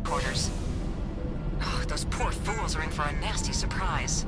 Quarters. Oh, those poor fools are in for a nasty surprise.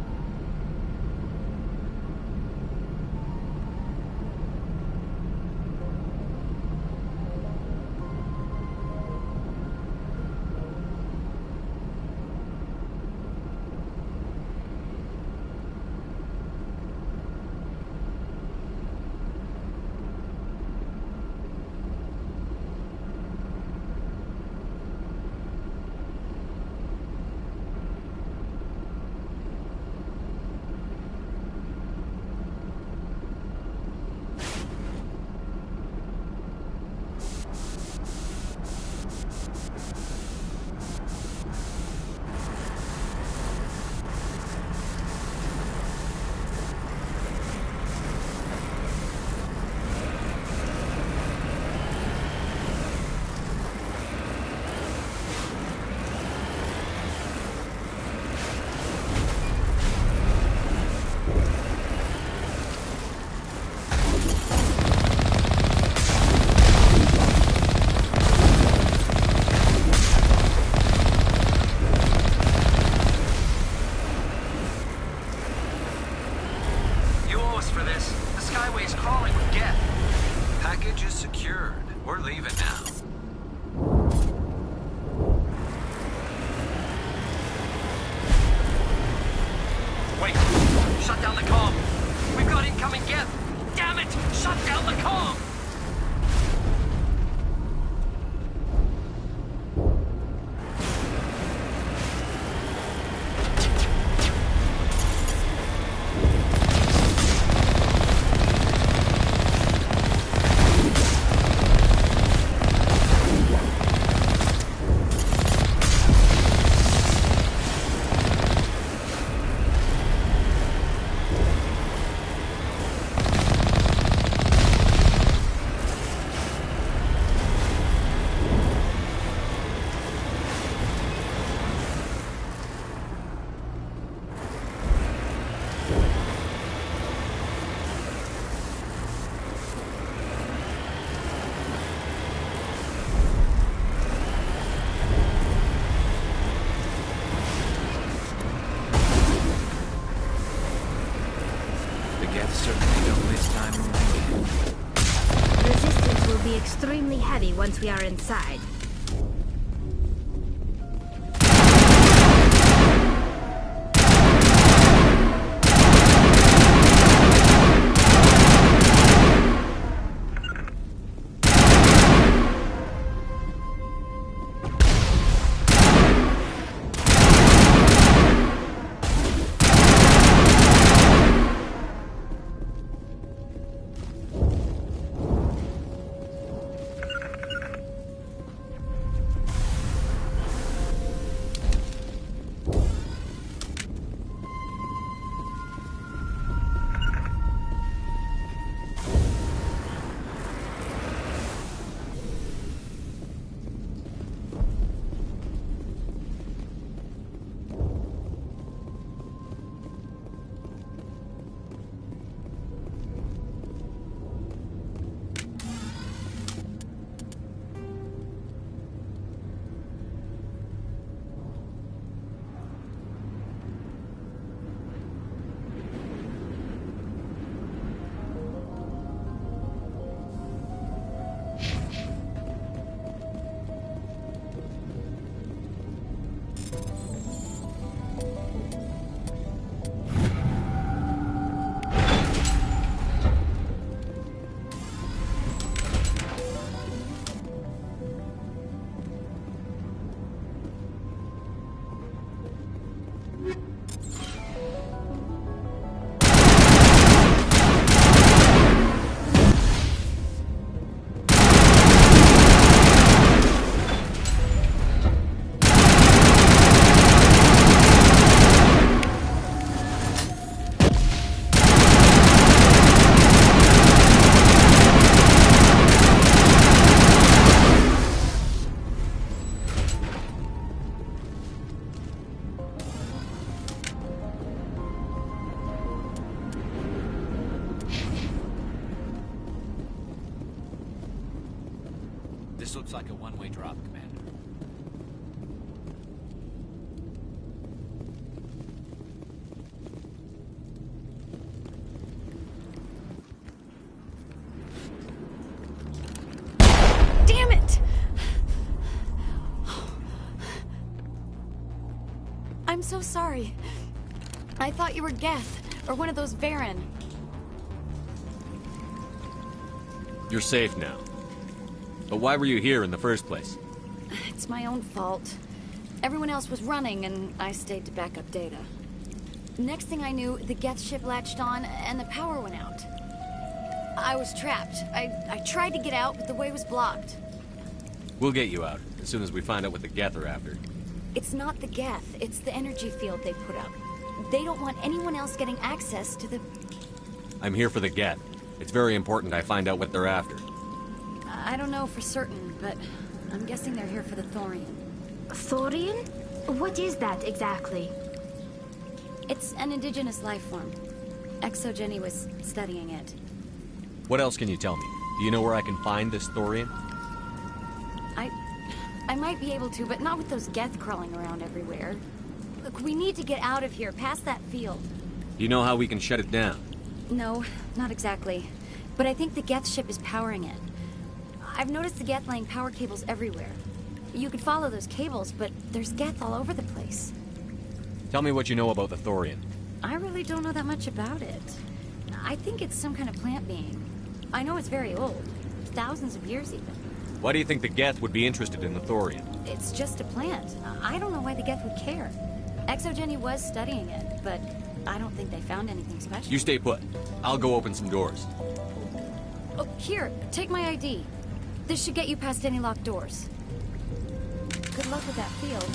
For this. The Skyway's crawling with Geth. Package is secured. We're leaving now. Wait! Shut down the comm! We've got incoming Geth! Damn it! Shut down the comm! Certainly don't waste time moving in. Resistance will be extremely heavy once we are inside. This looks like a one-way drop, Commander. Damn it! I'm so sorry. I thought you were Geth, or one of those Varen. You're safe now. But why were you here in the first place? It's my own fault. Everyone else was running, and I stayed to back up data. Next thing I knew, the Geth ship latched on, and the power went out. I was trapped. I tried to get out, but the way was blocked. We'll get you out, as soon as we find out what the Geth are after. It's not the Geth, it's the energy field they put up. They don't want anyone else getting access to the... I'm here for the Geth. It's very important I find out what they're after. I don't know for certain, but I'm guessing they're here for the Thorian. Thorian? What is that exactly? It's an indigenous life form. Exogeny was studying it. What else can you tell me? Do you know where I can find this Thorian? I might be able to, but not with those Geth crawling around everywhere. Look, we need to get out of here, past that field. Do you know how we can shut it down? No, not exactly. But I think the Geth ship is powering it. I've noticed the Geth laying power cables everywhere. You could follow those cables, but there's Geth all over the place. Tell me what you know about the Thorian. I really don't know that much about it. I think it's some kind of plant being. I know it's very old. Thousands of years even. Why do you think the Geth would be interested in the Thorian? It's just a plant. I don't know why the Geth would care. Exogeny was studying it, but I don't think they found anything special. You stay put. I'll go open some doors. Oh, here, take my ID. This should get you past any locked doors. Good luck with that field.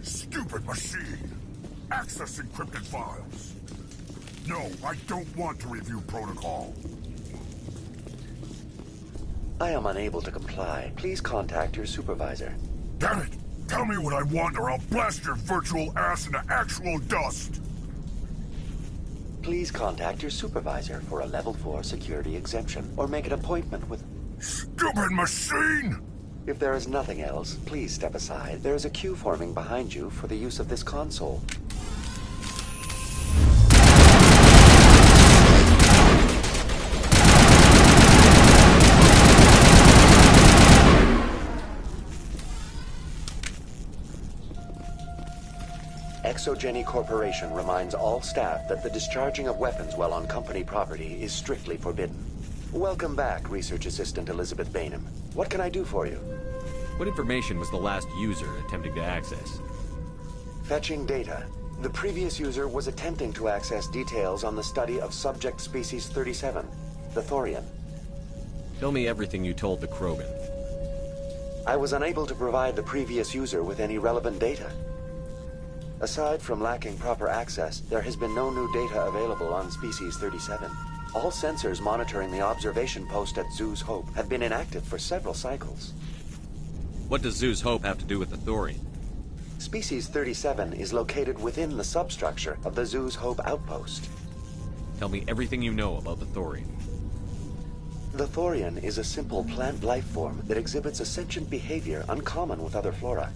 Stupid machine! Access encrypted files! No, I don't want to review protocol. I am unable to comply. Please contact your supervisor. Damn it! Tell me what I want or I'll blast your virtual ass into actual dust! Please contact your supervisor for a level 4 security exemption, or make an appointment with... Stupid machine! If there is nothing else, please step aside. There is a queue forming behind you for the use of this console. Exogeny Corporation reminds all staff that the discharging of weapons while on company property is strictly forbidden. Welcome back, Research Assistant Elizabeth Bainham. What can I do for you? What information was the last user attempting to access? Fetching data. The previous user was attempting to access details on the study of subject species 37, the Thorian. Tell me everything you told the Krogan. I was unable to provide the previous user with any relevant data. Aside from lacking proper access, there has been no new data available on species 37. All sensors monitoring the observation post at Zoo's Hope have been inactive for several cycles. What does Zoo's Hope have to do with the Thorian? Species 37 is located within the substructure of the Zoo's Hope outpost. Tell me everything you know about the Thorian. The Thorian is a simple plant life form that exhibits a sentient behavior uncommon with other flora.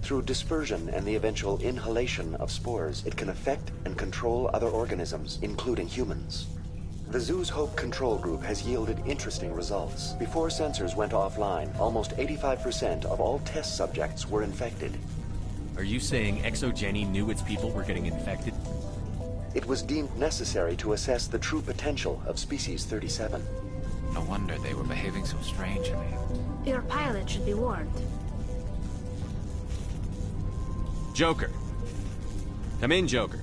Through dispersion and the eventual inhalation of spores, it can affect and control other organisms, including humans. The Zoo's Hope control group has yielded interesting results. Before sensors went offline, almost 85% of all test subjects were infected. Are you saying ExoGeni knew its people were getting infected? It was deemed necessary to assess the true potential of Species 37. No wonder they were behaving so strangely. Your pilot should be warned. Joker. Come in, Joker.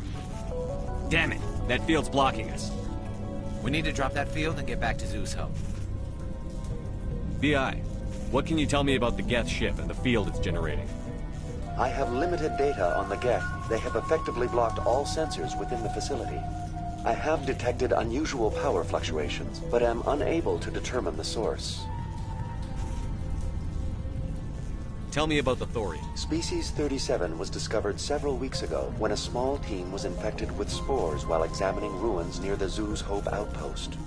Damn it, that field's blocking us. We need to drop that field and get back to Zeus Hub. BI, what can you tell me about the Geth ship and the field it's generating? I have limited data on the Geth. They have effectively blocked all sensors within the facility. I have detected unusual power fluctuations, but am unable to determine the source. Tell me about the Thorian. Species 37 was discovered several weeks ago when a small team was infected with spores while examining ruins near the Zoo's Hope outpost.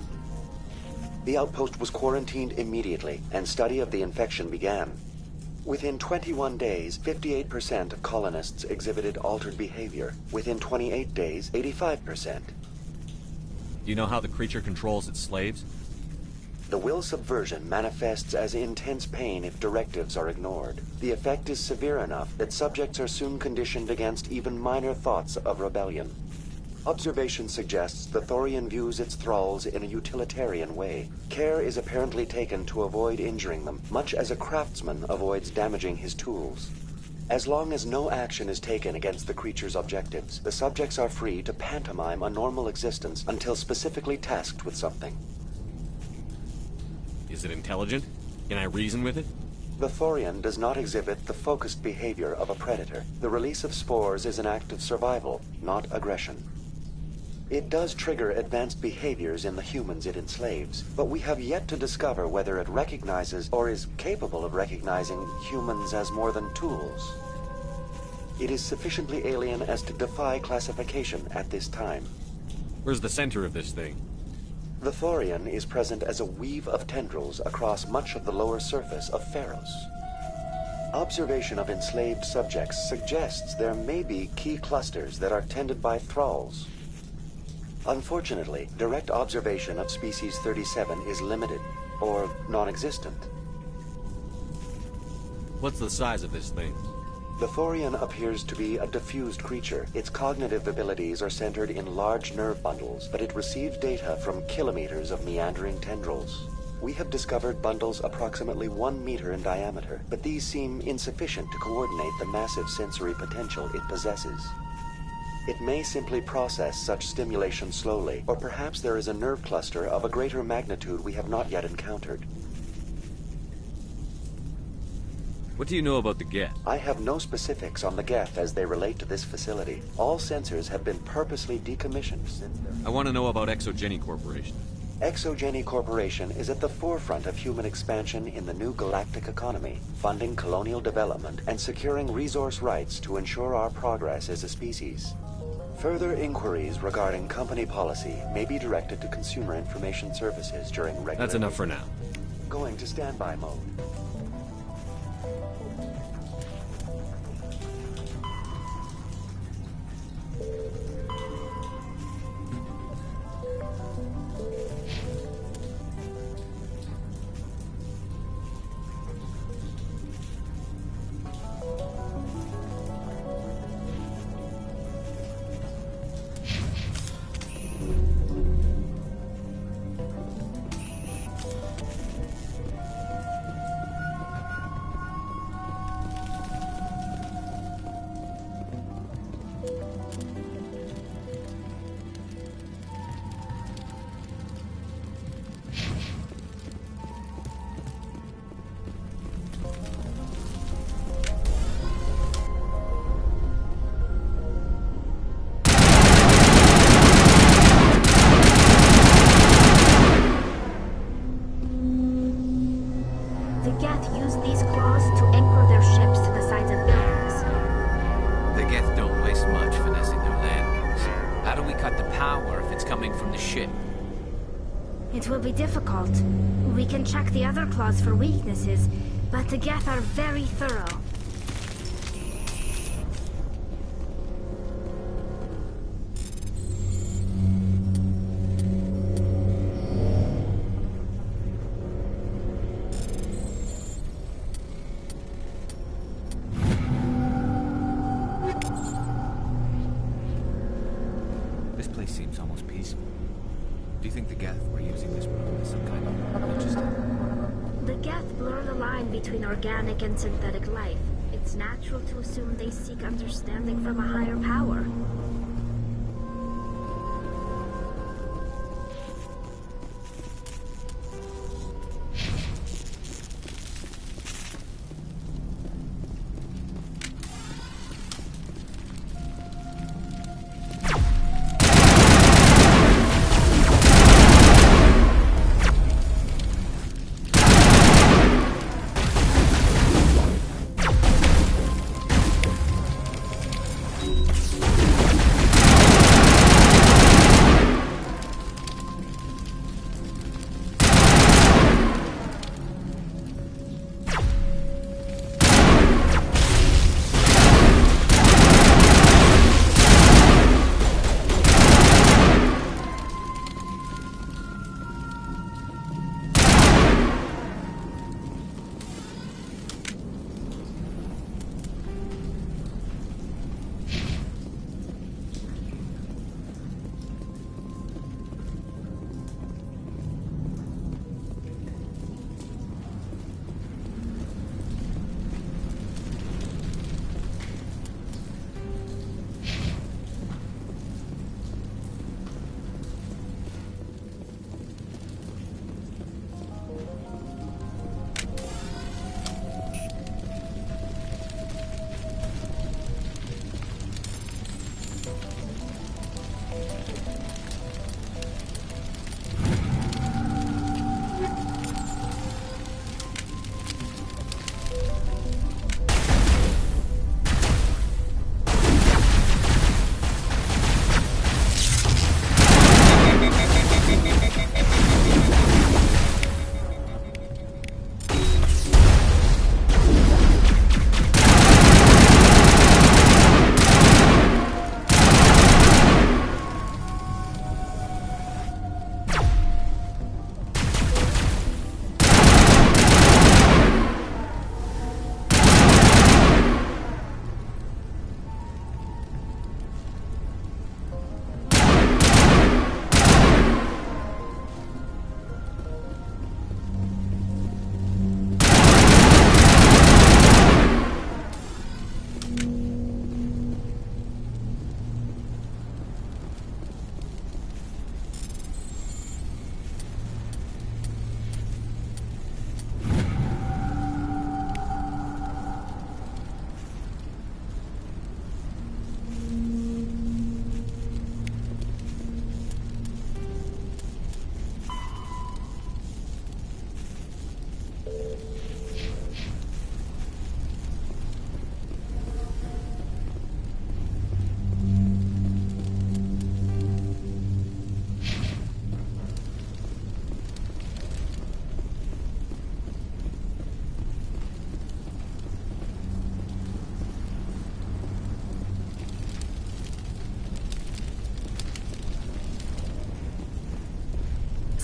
The outpost was quarantined immediately, and study of the infection began. Within 21 days, 58% of colonists exhibited altered behavior. Within 28 days, 85%. Do you know how the creature controls its slaves? The will subversion manifests as intense pain if directives are ignored. The effect is severe enough that subjects are soon conditioned against even minor thoughts of rebellion. Observation suggests the Thorian views its thralls in a utilitarian way. Care is apparently taken to avoid injuring them, much as a craftsman avoids damaging his tools. As long as no action is taken against the creature's objectives, the subjects are free to pantomime a normal existence until specifically tasked with something. Is it intelligent? Can I reason with it? The Thorian does not exhibit the focused behavior of a predator. The release of spores is an act of survival, not aggression. It does trigger advanced behaviors in the humans it enslaves, but we have yet to discover whether it recognizes or is capable of recognizing humans as more than tools. It is sufficiently alien as to defy classification at this time. Where's the center of this thing? The Thorian is present as a weave of tendrils across much of the lower surface of Pharos. Observation of enslaved subjects suggests there may be key clusters that are tended by thralls. Unfortunately, direct observation of Species 37 is limited, or non-existent. What's the size of this thing? The Thorian appears to be a diffused creature. Its cognitive abilities are centered in large nerve bundles, but it receives data from kilometers of meandering tendrils. We have discovered bundles approximately 1 meter in diameter, but these seem insufficient to coordinate the massive sensory potential it possesses. It may simply process such stimulation slowly, or perhaps there is a nerve cluster of a greater magnitude we have not yet encountered. What do you know about the Geth? I have no specifics on the Geth as they relate to this facility. All sensors have been purposely decommissioned since their... I want to know about ExoGeni Corporation. ExoGeni Corporation is at the forefront of human expansion in the new galactic economy, funding colonial development and securing resource rights to ensure our progress as a species. Further inquiries regarding company policy may be directed to Consumer Information Services during regular... That's enough for now. Going to standby mode. The Geth use these claws to anchor their ships to the sides of buildings. The Geth don't waste much finessing their landings. How do we cut the power if it's coming from the ship? It will be difficult. We can check the other claws for weaknesses, but the Geth are very thorough. place seems almost peaceful. Do you think the Geth were using this room as some kind of register? The Geth blur the line between organic and synthetic life. It's natural to assume they seek understanding from a higher power.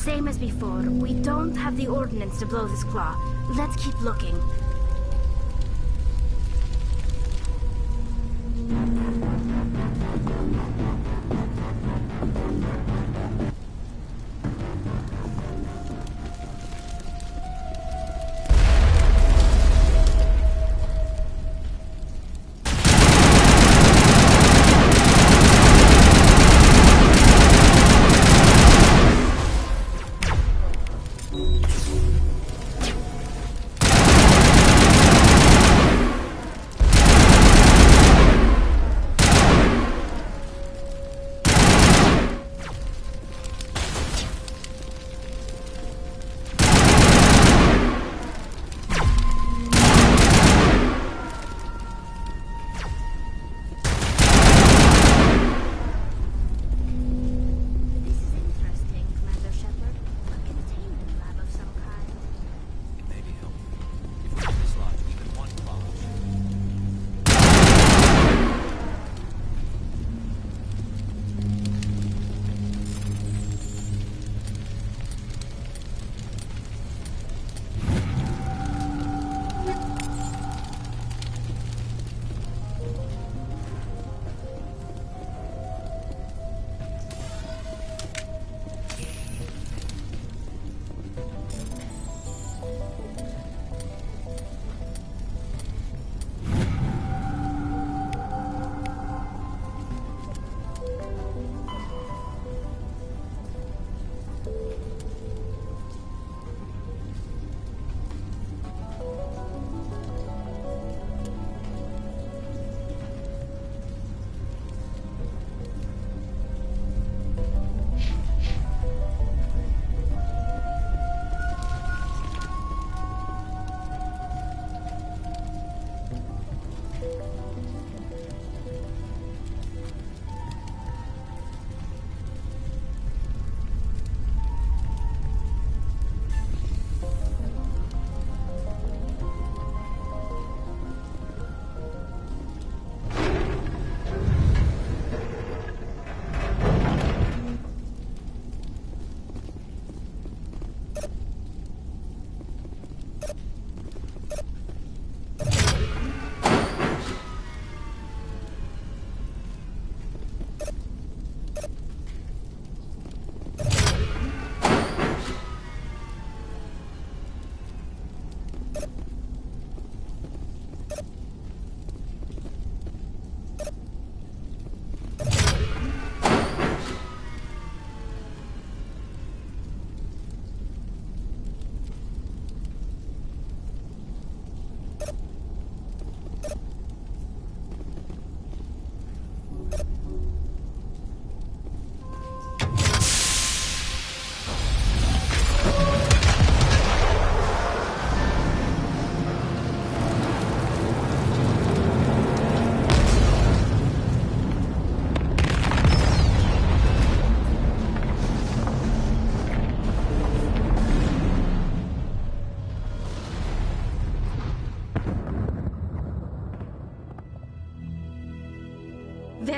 Same as before. We don't have the ordnance to blow this claw. Let's keep looking.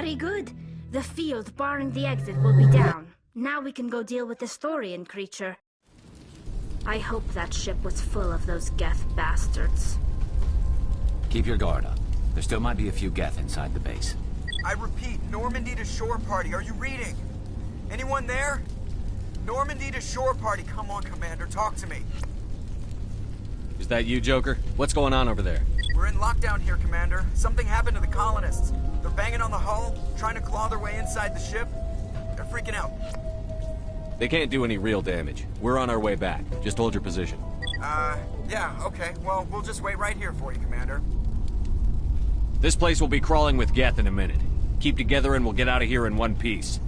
Very good. The field barring the exit will be down. Now we can go deal with this Thorian creature. I hope that ship was full of those Geth bastards. Keep your guard up. There still might be a few Geth inside the base. I repeat, Normandy to shore party. Are you reading? Anyone there? Normandy to shore party. Come on, Commander. Talk to me. Is that you, Joker? What's going on over there? We're in lockdown here, Commander. Something happened to the colonists. They're banging on the hull, trying to claw their way inside the ship. They're freaking out. They can't do any real damage. We're on our way back. Just hold your position. Yeah, okay. Well, we'll just wait right here for you, Commander. This place will be crawling with Geth in a minute. Keep together and we'll get out of here in one piece.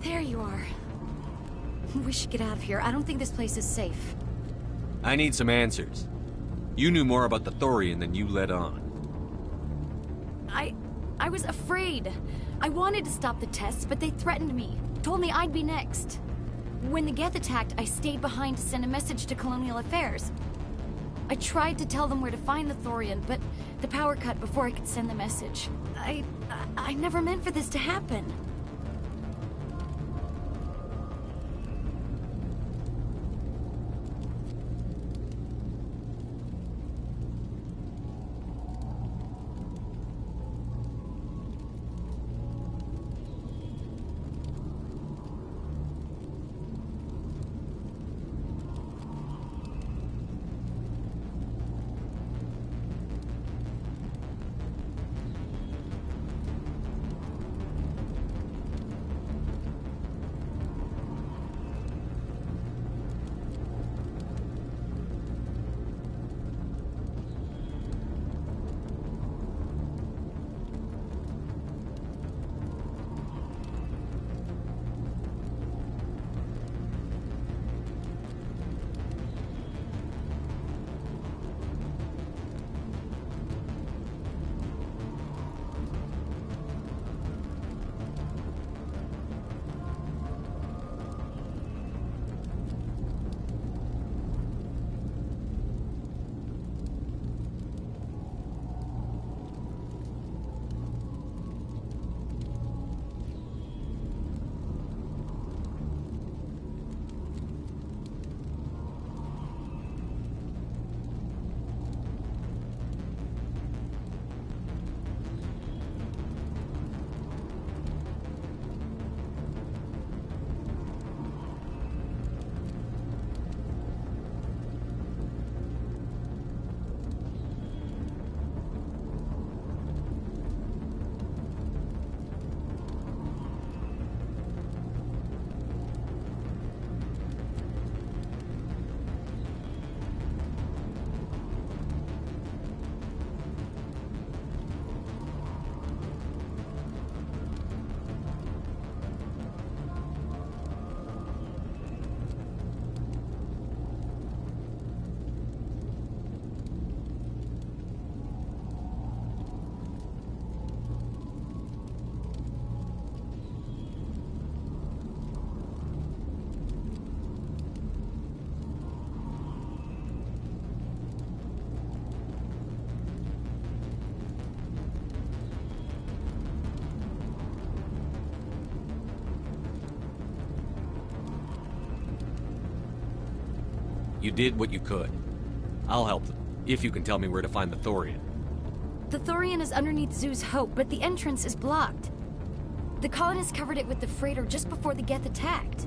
There you are. We should get out of here. I don't think this place is safe. I need some answers. You knew more about the Thorian than you let on. I was afraid. I wanted to stop the tests, but they threatened me. Told me I'd be next. When the Geth attacked, I stayed behind to send a message to Colonial Affairs. I tried to tell them where to find the Thorian, but the power cut before I could send the message. I never meant for this to happen. You did what you could. I'll help them, if you can tell me where to find the Thorian. The Thorian is underneath Zoo's Hope, but the entrance is blocked. The colonists covered it with the freighter just before the Geth attacked.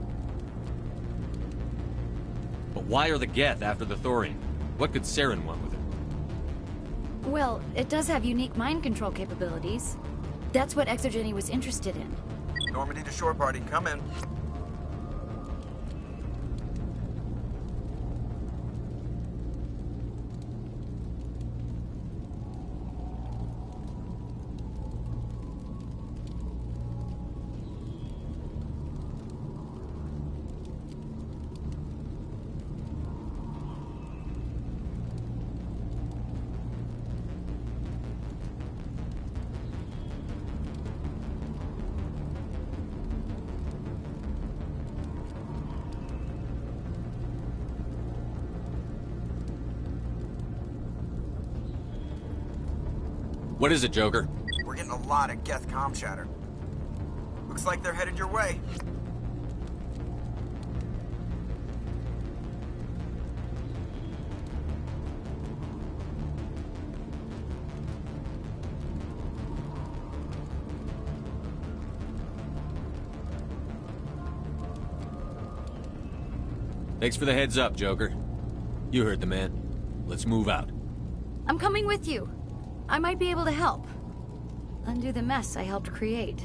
But why are the Geth after the Thorian? What could Saren want with it? Well, it does have unique mind control capabilities. That's what Exogeny was interested in. Normandy to shore party, come in. What is it, Joker? We're getting a lot of Geth comm chatter. Looks like they're headed your way. Thanks for the heads up, Joker. You heard the man. Let's move out. I'm coming with you. I might be able to help. Undo the mess I helped create.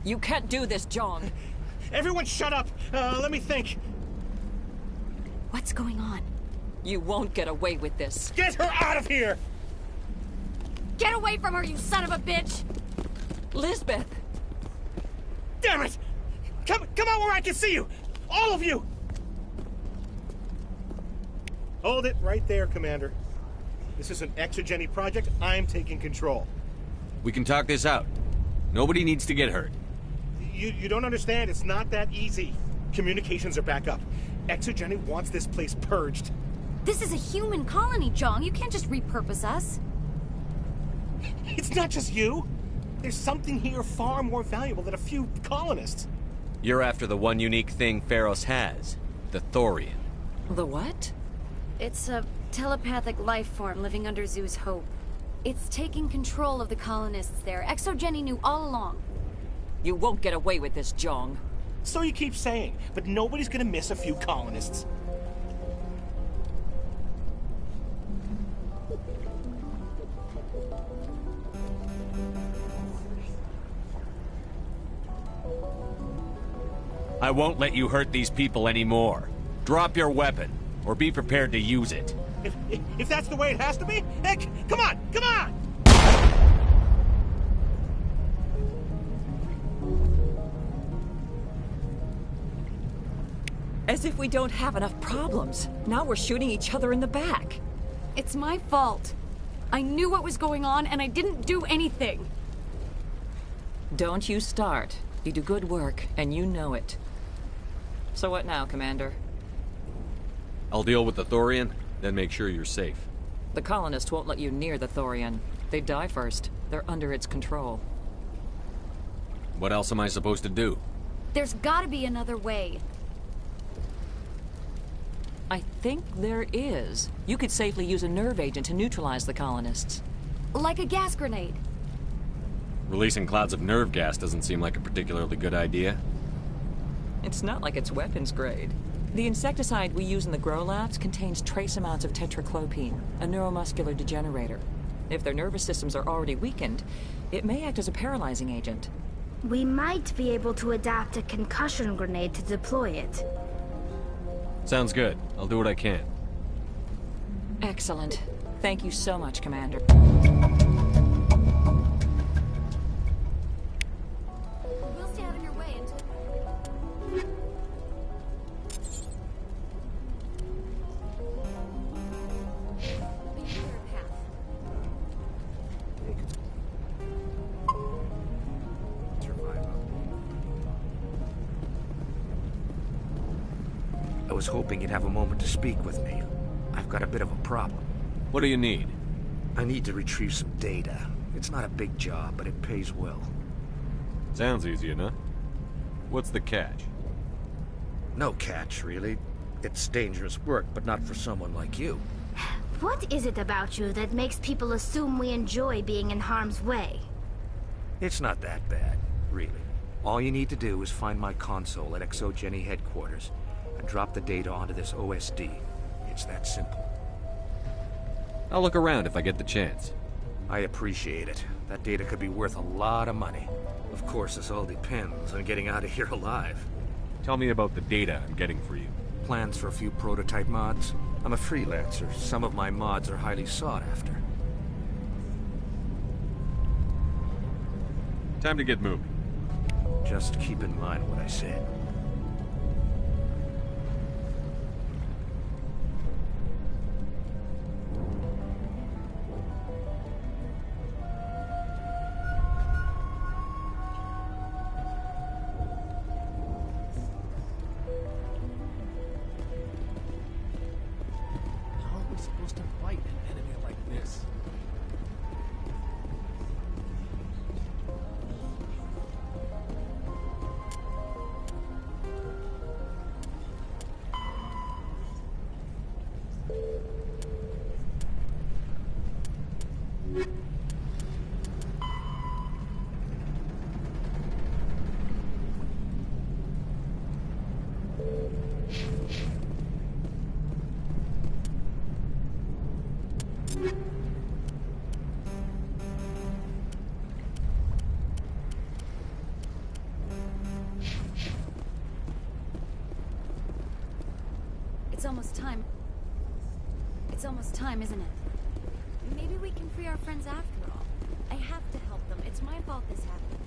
You can't do this, John. Everyone shut up! Let me think. What's going on? You won't get away with this. Get her out of here! Get away from her, you son of a bitch! Lisbeth! Damn it! Come out where I can see you! All of you! Hold it right there, Commander. This is an exogeny project. I'm taking control. We can talk this out. Nobody needs to get hurt. You don't understand. It's not that easy. Communications are back up. Exogeny wants this place purged. This is a human colony, Jong. You can't just repurpose us. It's not just you. There's something here far more valuable than a few colonists. You're after the one unique thing Pharos has. The Thorian. The what? It's a telepathic life form living under Zoo's hope. It's taking control of the colonists there. Exogeny knew all along. You won't get away with this, Jong. So you keep saying, but nobody's gonna miss a few colonists. I won't let you hurt these people anymore. Drop your weapon, or be prepared to use it. If that's the way it has to be, heck, come on, come on! As if we don't have enough problems. Now we're shooting each other in the back. It's my fault. I knew what was going on, and I didn't do anything. Don't you start. You do good work, and you know it. So what now, Commander? I'll deal with the Thorian, then make sure you're safe. The colonists won't let you near the Thorian. They die first. They're under its control. What else am I supposed to do? There's gotta be another way. I think there is. You could safely use a nerve agent to neutralize the colonists. Like a gas grenade. Releasing clouds of nerve gas doesn't seem like a particularly good idea. It's not like it's weapons grade. The insecticide we use in the grow labs contains trace amounts of tetraclopine, a neuromuscular degenerator. If their nervous systems are already weakened, it may act as a paralyzing agent. We might be able to adapt a concussion grenade to deploy it. Sounds good. I'll do what I can. Excellent. Thank you so much, Commander. We'll stay out of your way until... Be a clear path. I was hoping you'd have a moment to speak with me. I've got a bit of a problem. What do you need? I need to retrieve some data. It's not a big job, but it pays well. Sounds easy enough. What's the catch? No catch, really. It's dangerous work, but not for someone like you. What is it about you that makes people assume we enjoy being in harm's way? It's not that bad, really. All you need to do is find my console at Exogeny headquarters and drop the data onto this OSD. It's that simple. I'll look around if I get the chance. I appreciate it. That data could be worth a lot of money. Of course, this all depends on getting out of here alive. Tell me about the data I'm getting for you. Plans for a few prototype mods. I'm a freelancer. Some of my mods are highly sought after. Time to get moving. Just keep in mind what I said. How are we supposed to fight an enemy like this? It's almost time. It's almost time, isn't it? Maybe we can free our friends after all. I have to help them. It's my fault this happened.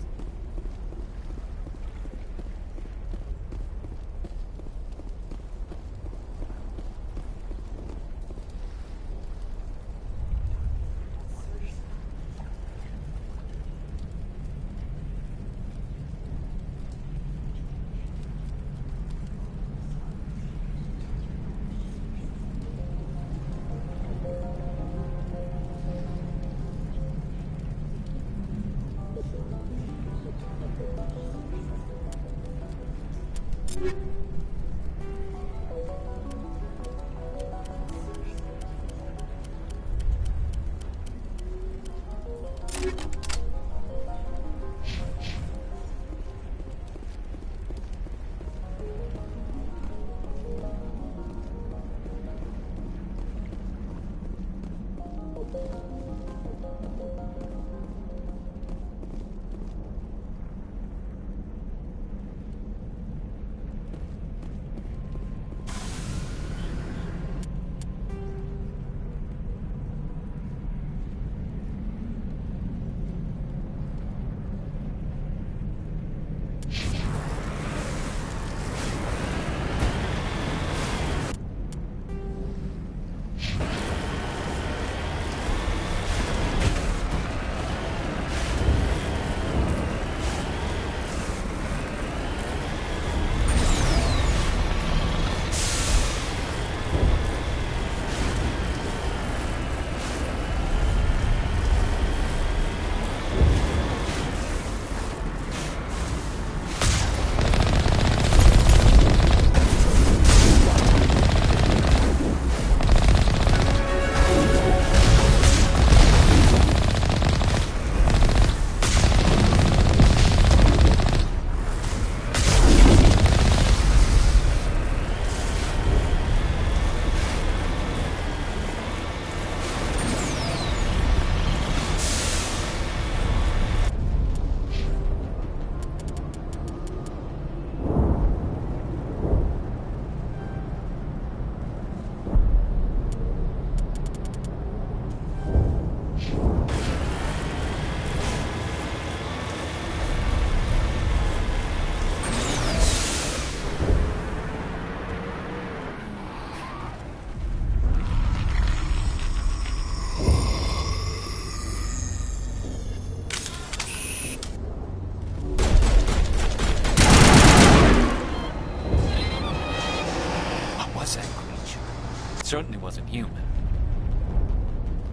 Certainly wasn't human.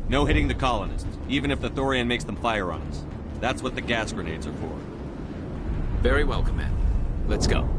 No hitting the colonists, even if the Thorian makes them fire on us. That's what the gas grenades are for. Very well, Commander. Let's go.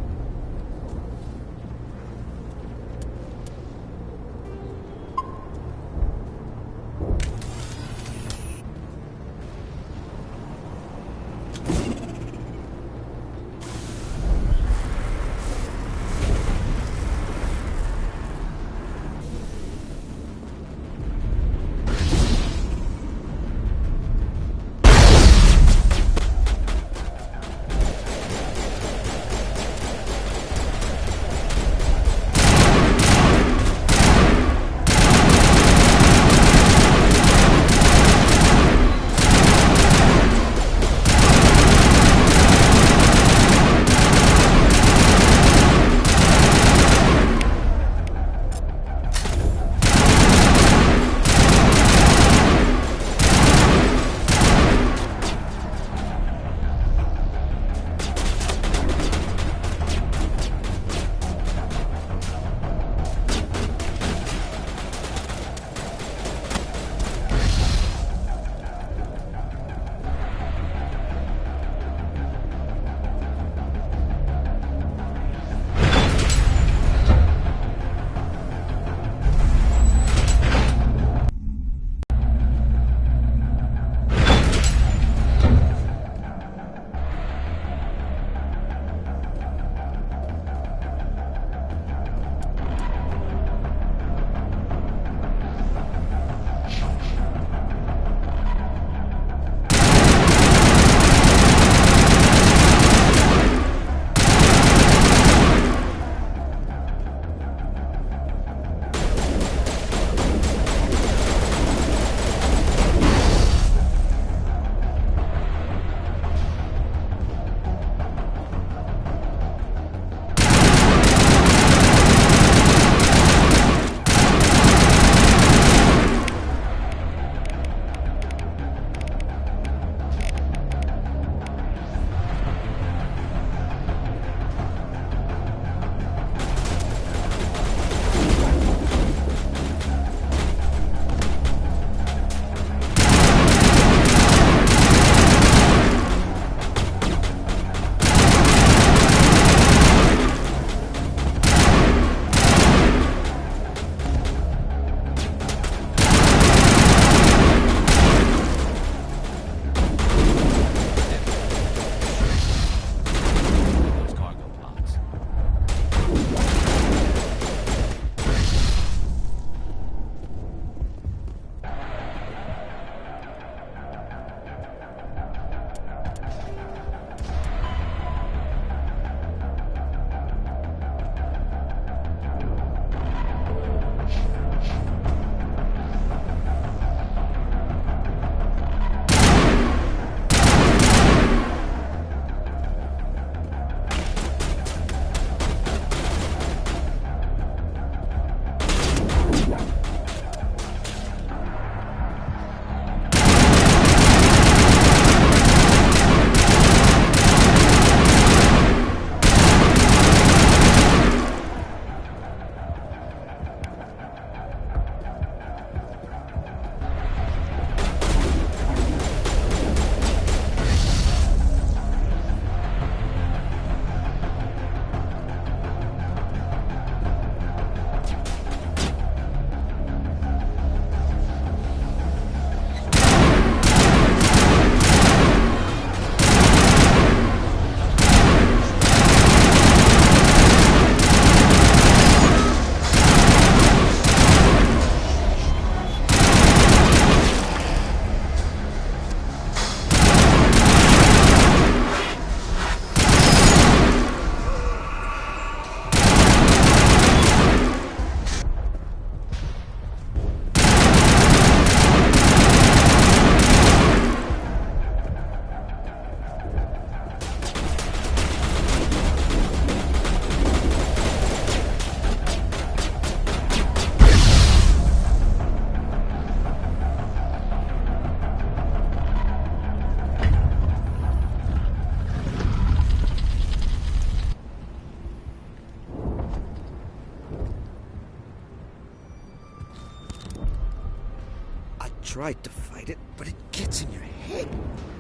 tried to fight it, but it gets in your head.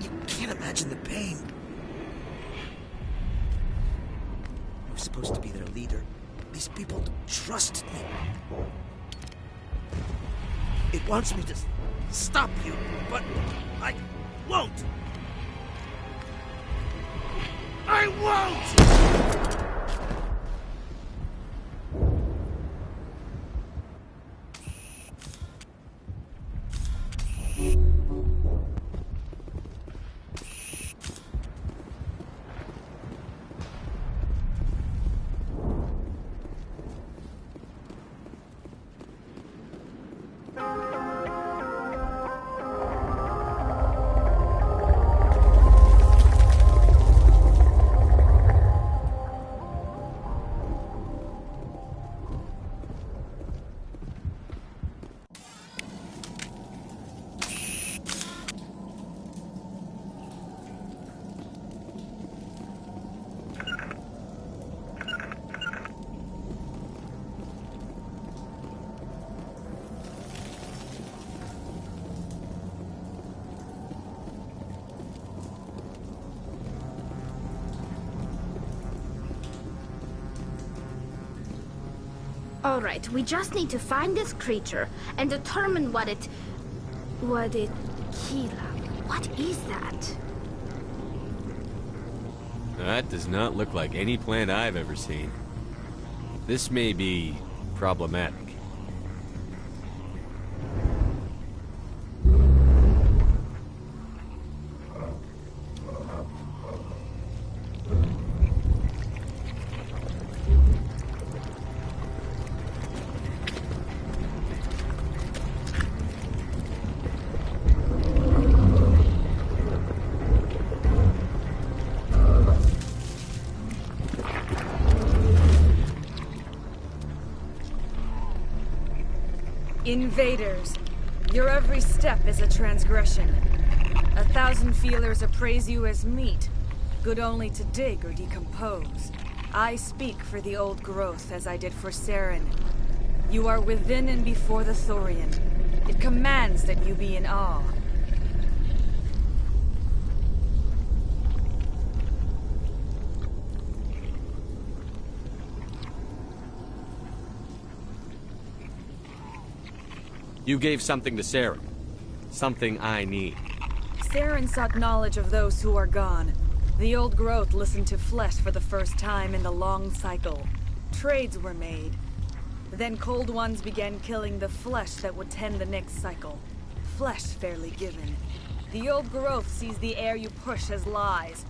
You can't imagine the pain. I was supposed to be their leader. These people trusted me. It wants me to stop you, but I won't. I won't! Alright, we just need to find this creature and determine what it... Kila. What is that? That does not look like any plant I've ever seen. This may be problematic. Invaders, your every step is a transgression. 1,000 feelers appraise you as meat, good only to dig or decompose. I speak for the old growth as I did for Saren. You are within and before the Thorian. It commands that you be in awe. You gave something to Saren. Something I need. Saren sought knowledge of those who are gone. The old growth listened to flesh for the first time in the long cycle. Trades were made. Then cold ones began killing the flesh that would tend the next cycle. Flesh fairly given. The old growth sees the air you push as lies.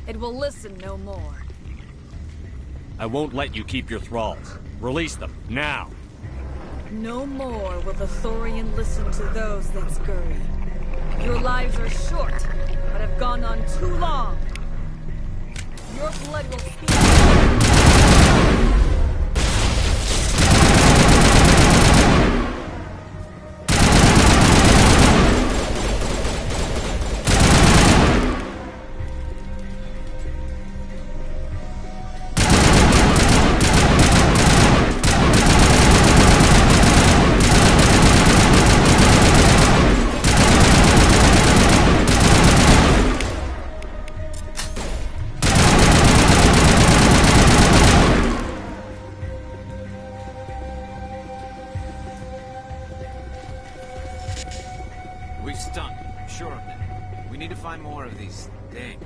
It will listen no more. I won't let you keep your thralls. Release them, now! No more will the Thorian listen to those that scurry. Your lives are short, but have gone on too long. Your blood will speak. We've stunk, sure of that. We need to find more of these things.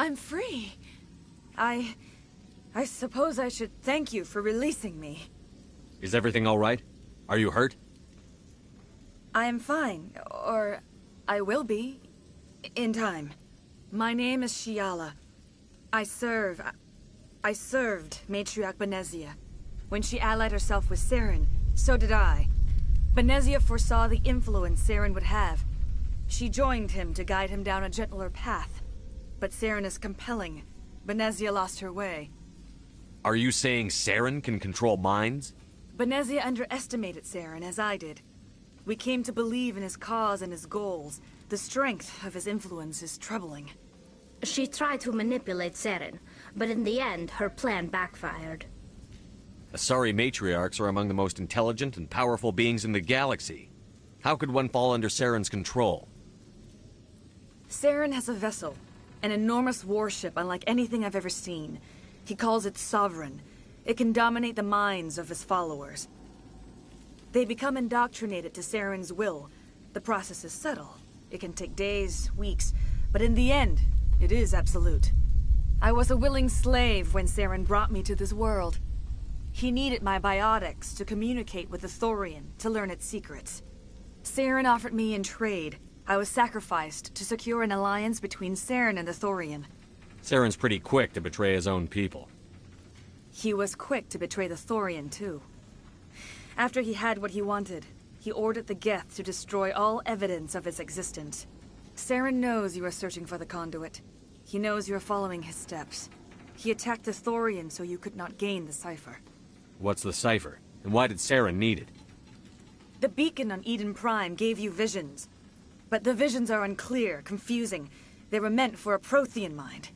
I'm free. I suppose I should thank you for releasing me. Is everything all right? Are you hurt? I am fine, or I will be, in time. My name is Shiala. I served Matriarch Benezia. When she allied herself with Saren, so did I. Benezia foresaw the influence Saren would have. She joined him to guide him down a gentler path. But Saren is compelling. Benezia lost her way. Are you saying Saren can control minds? Benezia underestimated Saren, as I did. We came to believe in his cause and his goals. The strength of his influence is troubling. She tried to manipulate Saren, but in the end, her plan backfired. Asari matriarchs are among the most intelligent and powerful beings in the galaxy. How could one fall under Saren's control? Saren has a vessel, an enormous warship unlike anything I've ever seen. He calls it Sovereign. It can dominate the minds of his followers. They become indoctrinated to Saren's will. The process is subtle. It can take days, weeks, but in the end, it is absolute. I was a willing slave when Saren brought me to this world. He needed my biotics to communicate with the Thorian, to learn its secrets. Saren offered me in trade. I was sacrificed to secure an alliance between Saren and the Thorian. Saren's pretty quick to betray his own people. He was quick to betray the Thorian, too. After he had what he wanted, he ordered the Geth to destroy all evidence of its existence. Saren knows you are searching for the conduit. He knows you are following his steps. He attacked the Thorian so you could not gain the cipher. What's the cipher? And why did Saren need it? The beacon on Eden Prime gave you visions. But the visions are unclear, confusing. They were meant for a Prothean mind.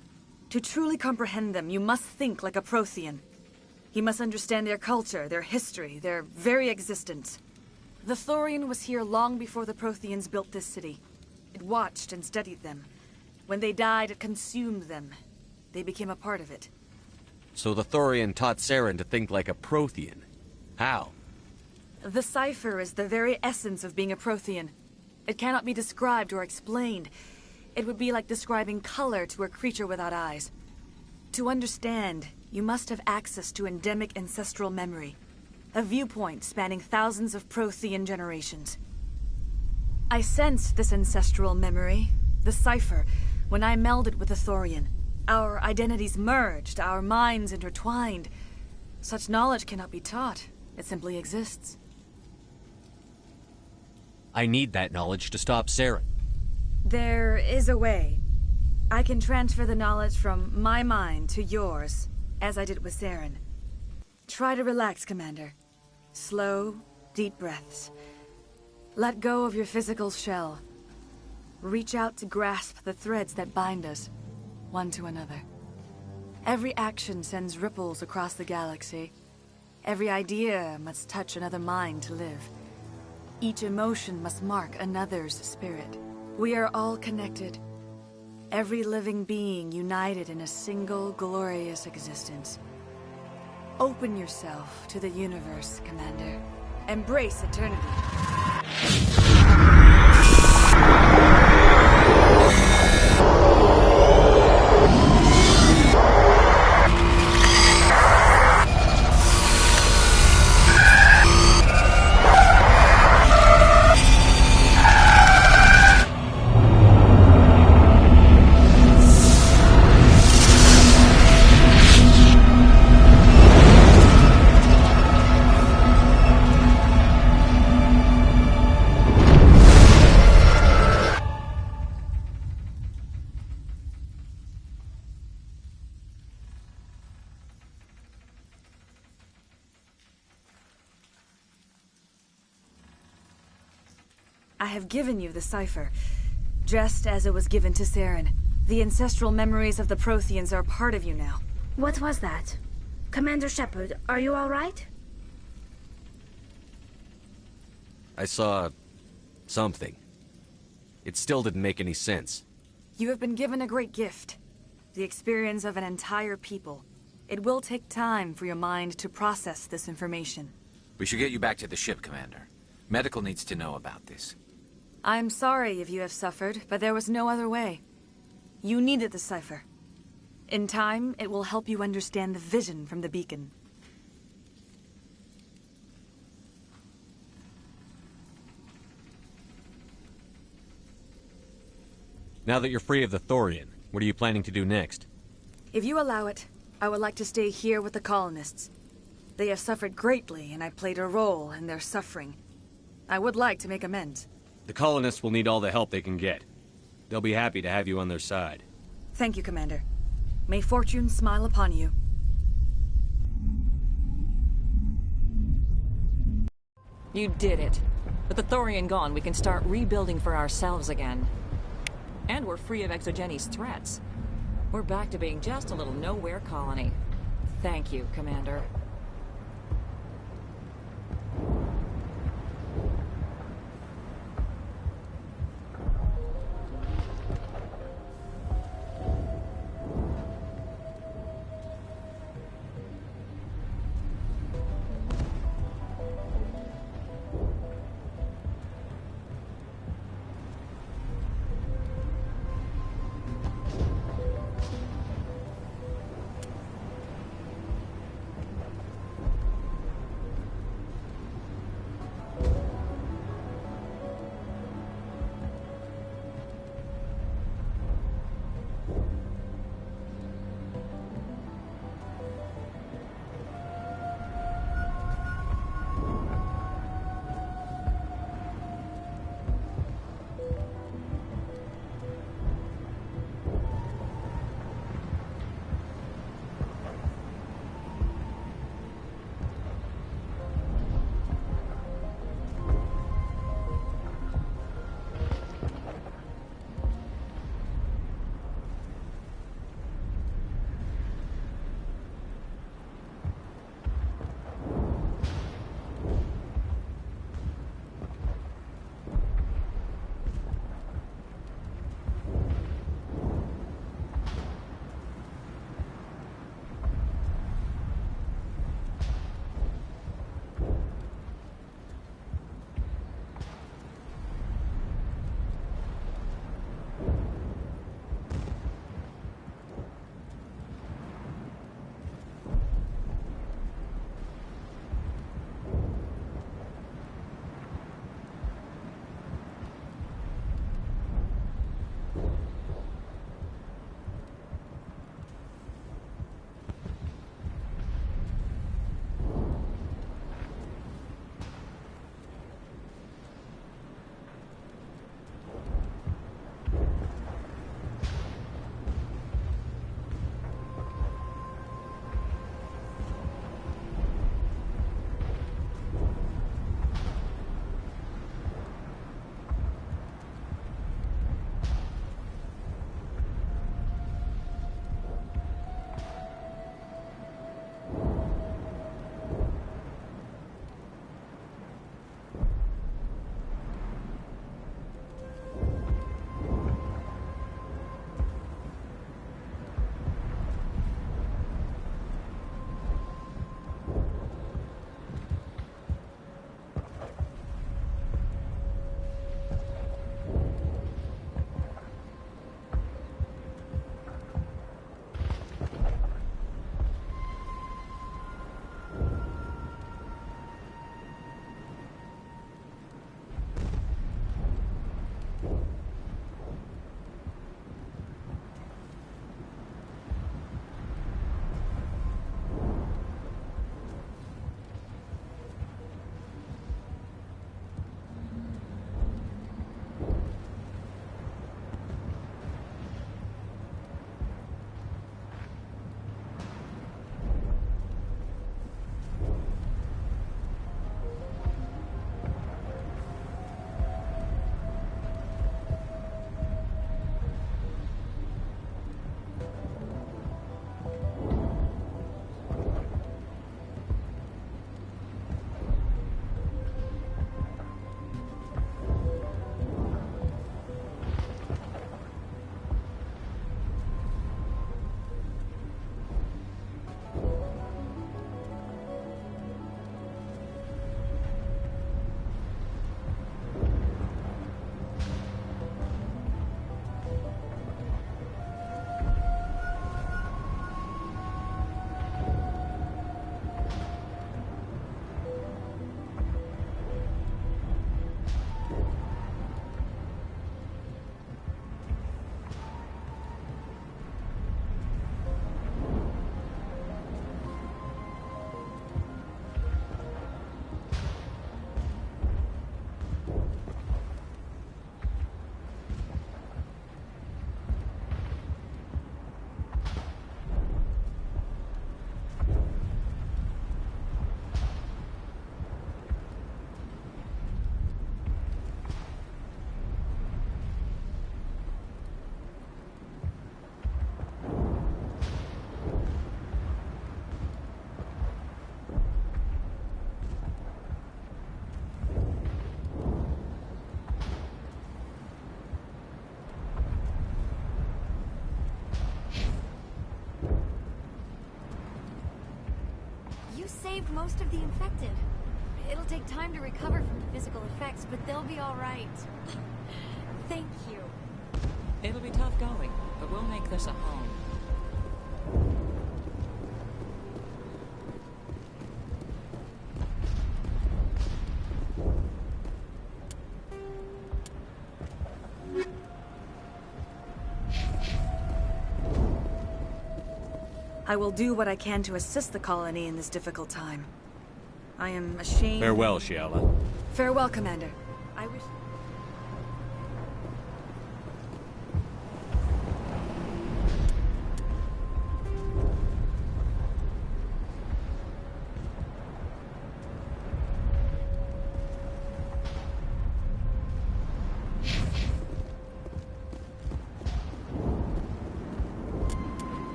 To truly comprehend them, you must think like a Prothean. You must understand their culture, their history, their very existence. The Thorian was here long before the Protheans built this city. It watched and studied them. When they died, it consumed them. They became a part of it. So the Thorian taught Saren to think like a Prothean. How? The cipher is the very essence of being a Prothean. It cannot be described or explained. It would be like describing color to a creature without eyes. To understand, you must have access to endemic ancestral memory. A viewpoint spanning thousands of Prothean generations. I sensed this ancestral memory, the cipher, when I melded with the Thorian. Our identities merged, our minds intertwined. Such knowledge cannot be taught. It simply exists. I need that knowledge to stop Saren. There is a way. I can transfer the knowledge from my mind to yours, as I did with Saren. Try to relax, Commander. Slow, deep breaths. Let go of your physical shell. Reach out to grasp the threads that bind us, one to another. Every action sends ripples across the galaxy. Every idea must touch another mind to live. Each emotion must mark another's spirit. We are all connected. Every living being united in a single glorious existence. Open yourself to the universe, Commander. Embrace eternity. I have given you the cipher, just as it was given to Saren. The ancestral memories of the Protheans are part of you now. What was that? Commander Shepard, are you all right? I saw... something. It still didn't make any sense. You have been given a great gift. The experience of an entire people. It will take time for your mind to process this information. We should get you back to the ship, Commander. Medical needs to know about this. I'm sorry if you have suffered, but there was no other way. You needed the cipher. In time, it will help you understand the vision from the beacon. Now that you're free of the Thorian, what are you planning to do next? If you allow it, I would like to stay here with the colonists. They have suffered greatly, and I played a role in their suffering. I would like to make amends. The colonists will need all the help they can get. They'll be happy to have you on their side. Thank you, Commander. May fortune smile upon you. You did it. With the Thorian gone, we can start rebuilding for ourselves again. And we're free of Exogeni's threats. We're back to being just a little nowhere colony. Thank you, Commander. saved most of the infected. It'll take time to recover from the physical effects, but they'll be all right. Thank you. It'll be tough going, but we'll make this a home. I will do what I can to assist the colony in this difficult time. I am ashamed... Farewell, Shiala. Farewell, Commander. I wish...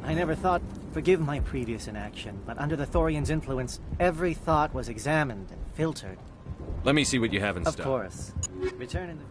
I never thought, forgive my previous inaction, but under the Thorian's influence, every thought was examined and filtered. Let me see what you have in stock. Of course. Return in the...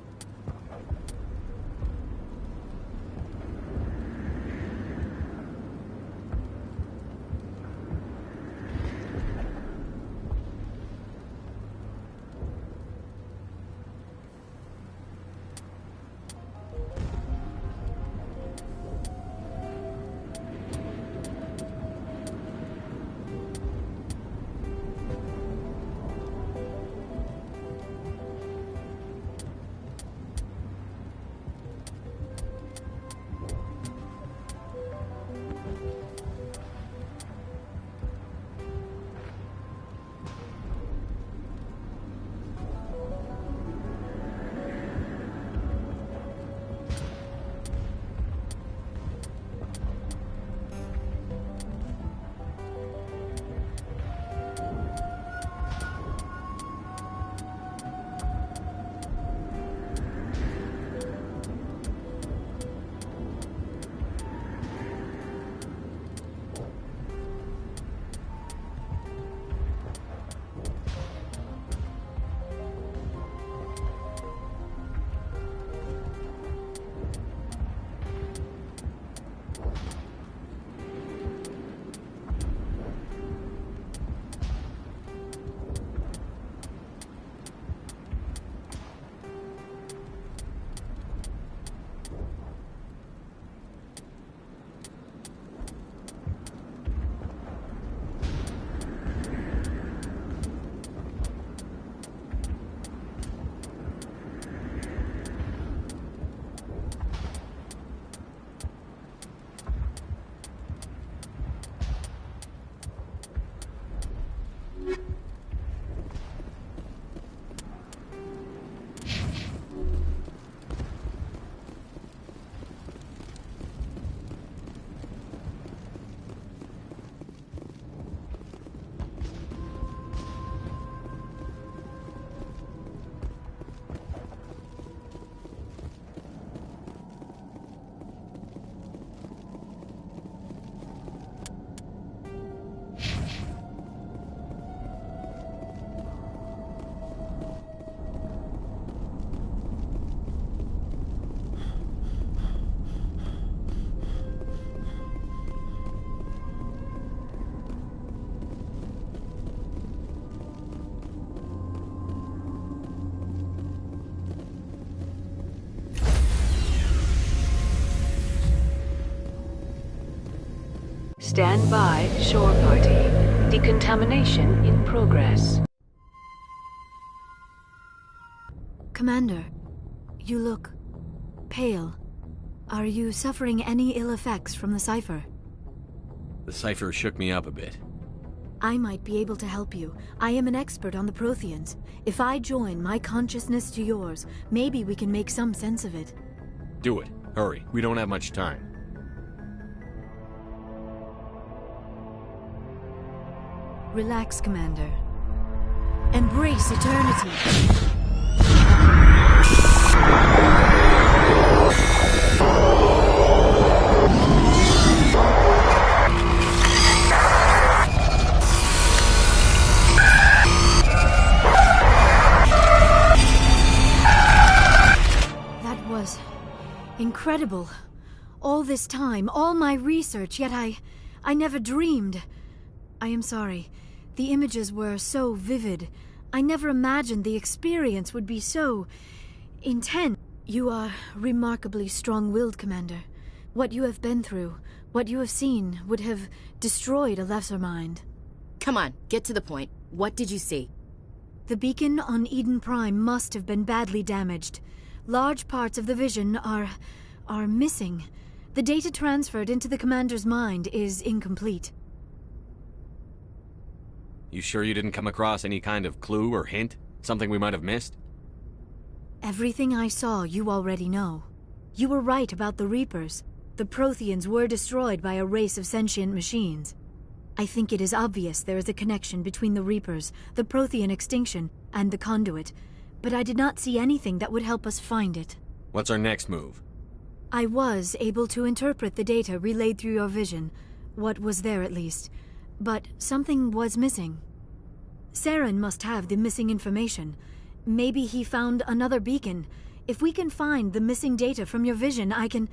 Stand by, shore party. Decontamination in progress. Commander, you look pale. Are you suffering any ill effects from the cipher? The cipher shook me up a bit. I might be able to help you. I am an expert on the Protheans. If I join my consciousness to yours, maybe we can make some sense of it. Do it. Hurry. We don't have much time. Relax, Commander. Embrace eternity. That was incredible. All this time, all my research, yet I never dreamed. I am sorry. The images were so vivid. I never imagined the experience would be so intense. You are remarkably strong-willed, Commander. What you have been through, what you have seen, would have destroyed a lesser mind. Come on, get to the point. What did you see? The beacon on Eden Prime must have been badly damaged. Large parts of the vision are missing. The data transferred into the Commander's mind is incomplete. You sure you didn't come across any kind of clue or hint? Something we might have missed? Everything I saw, you already know. You were right about the Reapers. The Protheans were destroyed by a race of sentient machines. I think it is obvious there is a connection between the Reapers, the Prothean extinction, and the Conduit, but I did not see anything that would help us find it. What's our next move? I was able to interpret the data relayed through your vision, what was there at least, but something was missing. Saren must have the missing information. Maybe he found another beacon. If we can find the missing data from your vision, I can...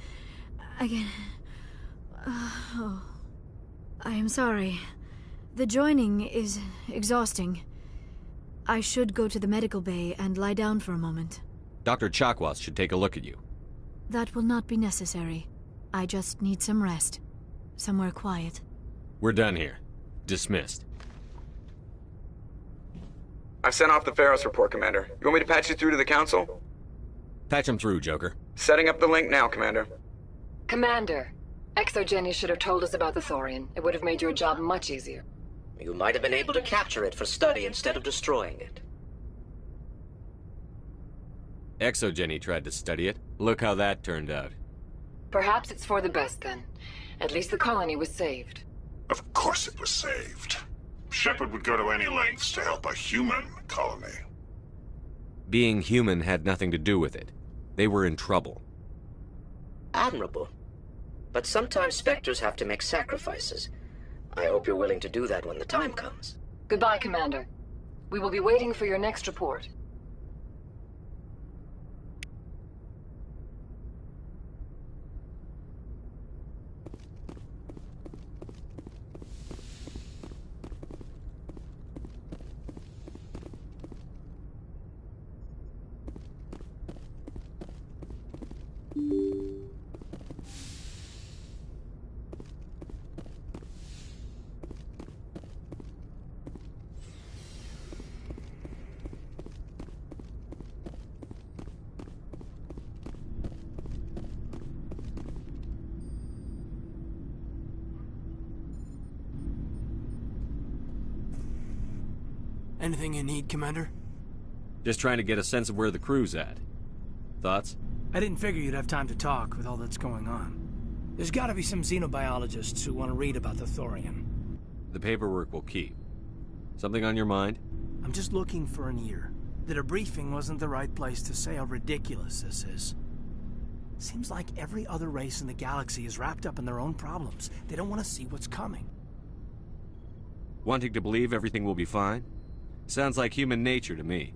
Oh. I am sorry. The joining is exhausting. I should go to the medical bay and lie down for a moment. Dr. Chakwas should take a look at you. That will not be necessary. I just need some rest. Somewhere quiet. We're done here. Dismissed. I've sent off the Pharos report, Commander. You want me to patch you through to the Council? Patch him through, Joker. Setting up the link now, Commander. Commander, ExoGenny should have told us about the Thorian. It would have made your job much easier. You might have been able to capture it for study instead of destroying it. ExoGenny tried to study it. Look how that turned out. Perhaps it's for the best, then. At least the colony was saved. Of course it was saved. Shepard would go to any lengths to help a human colony. Being human had nothing to do with it. They were in trouble. Admirable. But sometimes Spectres have to make sacrifices. I hope you're willing to do that when the time comes. Goodbye, Commander. We will be waiting for your next report. Anything you need, Commander? Just trying to get a sense of where the crew's at. Thoughts? I didn't figure you'd have time to talk with all that's going on. There's gotta be some xenobiologists who want to read about the Thorian. The paperwork will keep. Something on your mind? I'm just looking for an ear. The debriefing wasn't the right place to say how ridiculous this is. Seems like every other race in the galaxy is wrapped up in their own problems. They don't want to see what's coming. Wanting to believe everything will be fine? Sounds like human nature to me.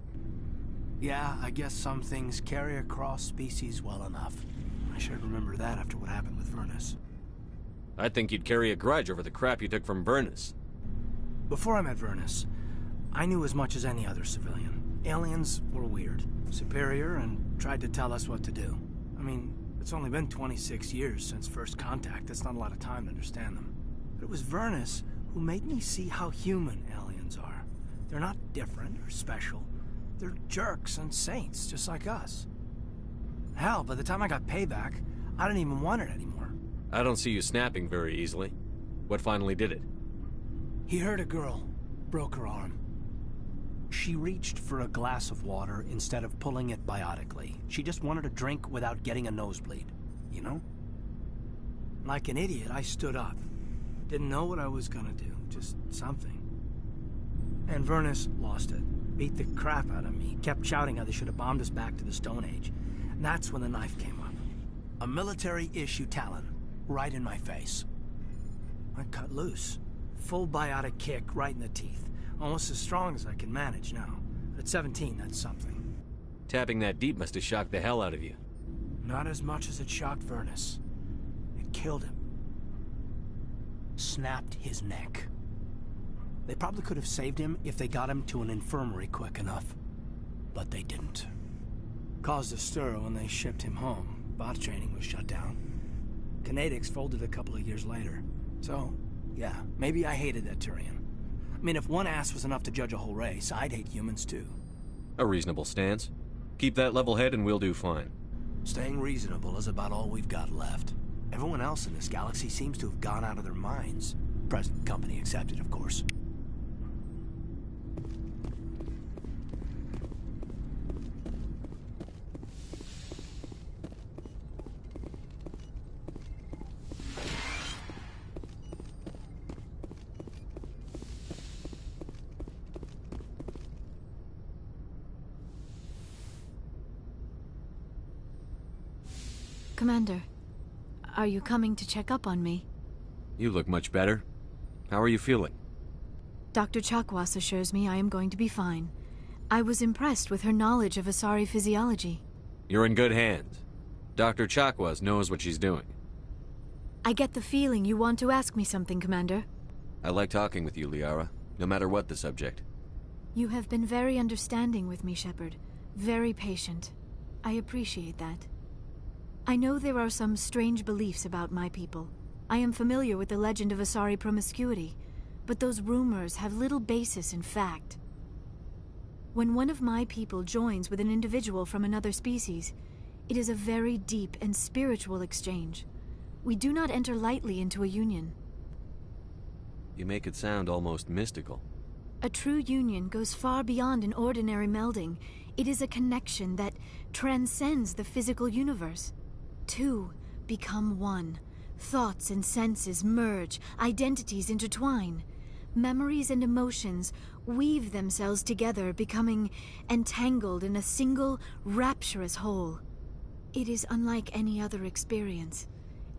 Yeah, I guess some things carry across species well enough. I should remember that after what happened with Vernus. I'd think you'd carry a grudge over the crap you took from Vernus. Before I met Vernus, I knew as much as any other civilian. Aliens were weird, superior, and tried to tell us what to do. I mean, it's only been 26 years since first contact. That's not a lot of time to understand them. But it was Vernus who made me see how human aliens are. They're not different or special. They're jerks and saints, just like us. Hell, by the time I got payback, I didn't even want it anymore. I don't see you snapping very easily. What finally did it? He hurt a girl, broke her arm. She reached for a glass of water instead of pulling it biotically. She just wanted a drink without getting a nosebleed, you know? Like an idiot, I stood up. Didn't know what I was gonna do, just something. And Vernus lost it. Beat the crap out of me. Kept shouting how they should have bombed us back to the Stone Age. And that's when the knife came up. A military-issue talon, right in my face. I cut loose. Full biotic kick right in the teeth. Almost as strong as I can manage now. At 17, that's something. Tapping that deep must have shocked the hell out of you. Not as much as it shocked Vernus. It killed him. Snapped his neck. They probably could have saved him if they got him to an infirmary quick enough. But they didn't. Caused a stir when they shipped him home. Bot training was shut down. Kinetics folded a couple of years later. So, yeah, maybe I hated that Turian. I mean, if one ass was enough to judge a whole race, I'd hate humans too. A reasonable stance. Keep that level head and we'll do fine. Staying reasonable is about all we've got left. Everyone else in this galaxy seems to have gone out of their minds. Present company accepted, of course. Commander, are you coming to check up on me? You look much better. How are you feeling? Dr. Chakwas assures me I am going to be fine. I was impressed with her knowledge of Asari physiology. You're in good hands. Dr. Chakwas knows what she's doing. I get the feeling you want to ask me something, Commander. I like talking with you, Liara, no matter what the subject. You have been very understanding with me, Shepard. Very patient. I appreciate that. I know there are some strange beliefs about my people. I am familiar with the legend of Asari promiscuity, but those rumors have little basis in fact. When one of my people joins with an individual from another species, it is a very deep and spiritual exchange. We do not enter lightly into a union. You make it sound almost mystical. A true union goes far beyond an ordinary melding. It is a connection that transcends the physical universe. Two become one. Thoughts and senses merge, identities intertwine. Memories and emotions weave themselves together, becoming entangled in a single, rapturous whole. It is unlike any other experience.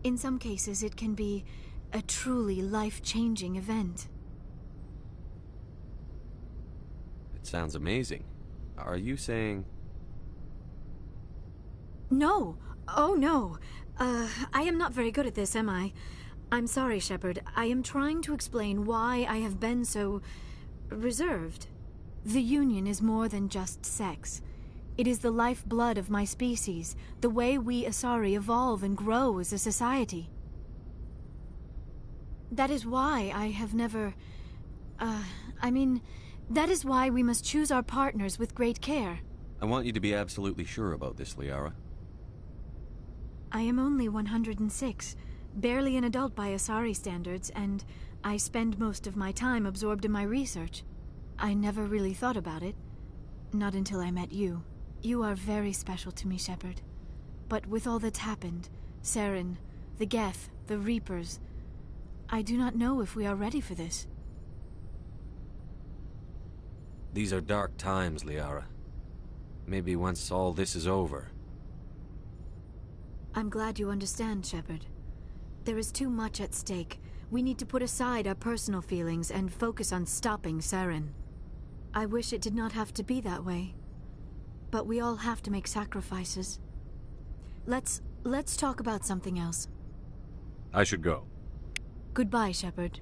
In some cases, it can be a truly life-changing event. It sounds amazing. Are you saying... No! Oh, no. I am not very good at this, am I? I'm sorry, Shepard. I am trying to explain why I have been so... reserved. The Union is more than just sex. It is the lifeblood of my species, the way we Asari evolve and grow as a society. That is why I have never... that is why we must choose our partners with great care. I want you to be absolutely sure about this, Liara. I am only 106, barely an adult by Asari standards, and I spend most of my time absorbed in my research. I never really thought about it. Not until I met you. You are very special to me, Shepard. But with all that's happened, Saren, the Geth, the Reapers, I do not know if we are ready for this. These are dark times, Liara. Maybe once all this is over... I'm glad you understand, Shepard. There is too much at stake. We need to put aside our personal feelings and focus on stopping Saren. I wish it did not have to be that way. But we all have to make sacrifices. Let's talk about something else. I should go. Goodbye, Shepard.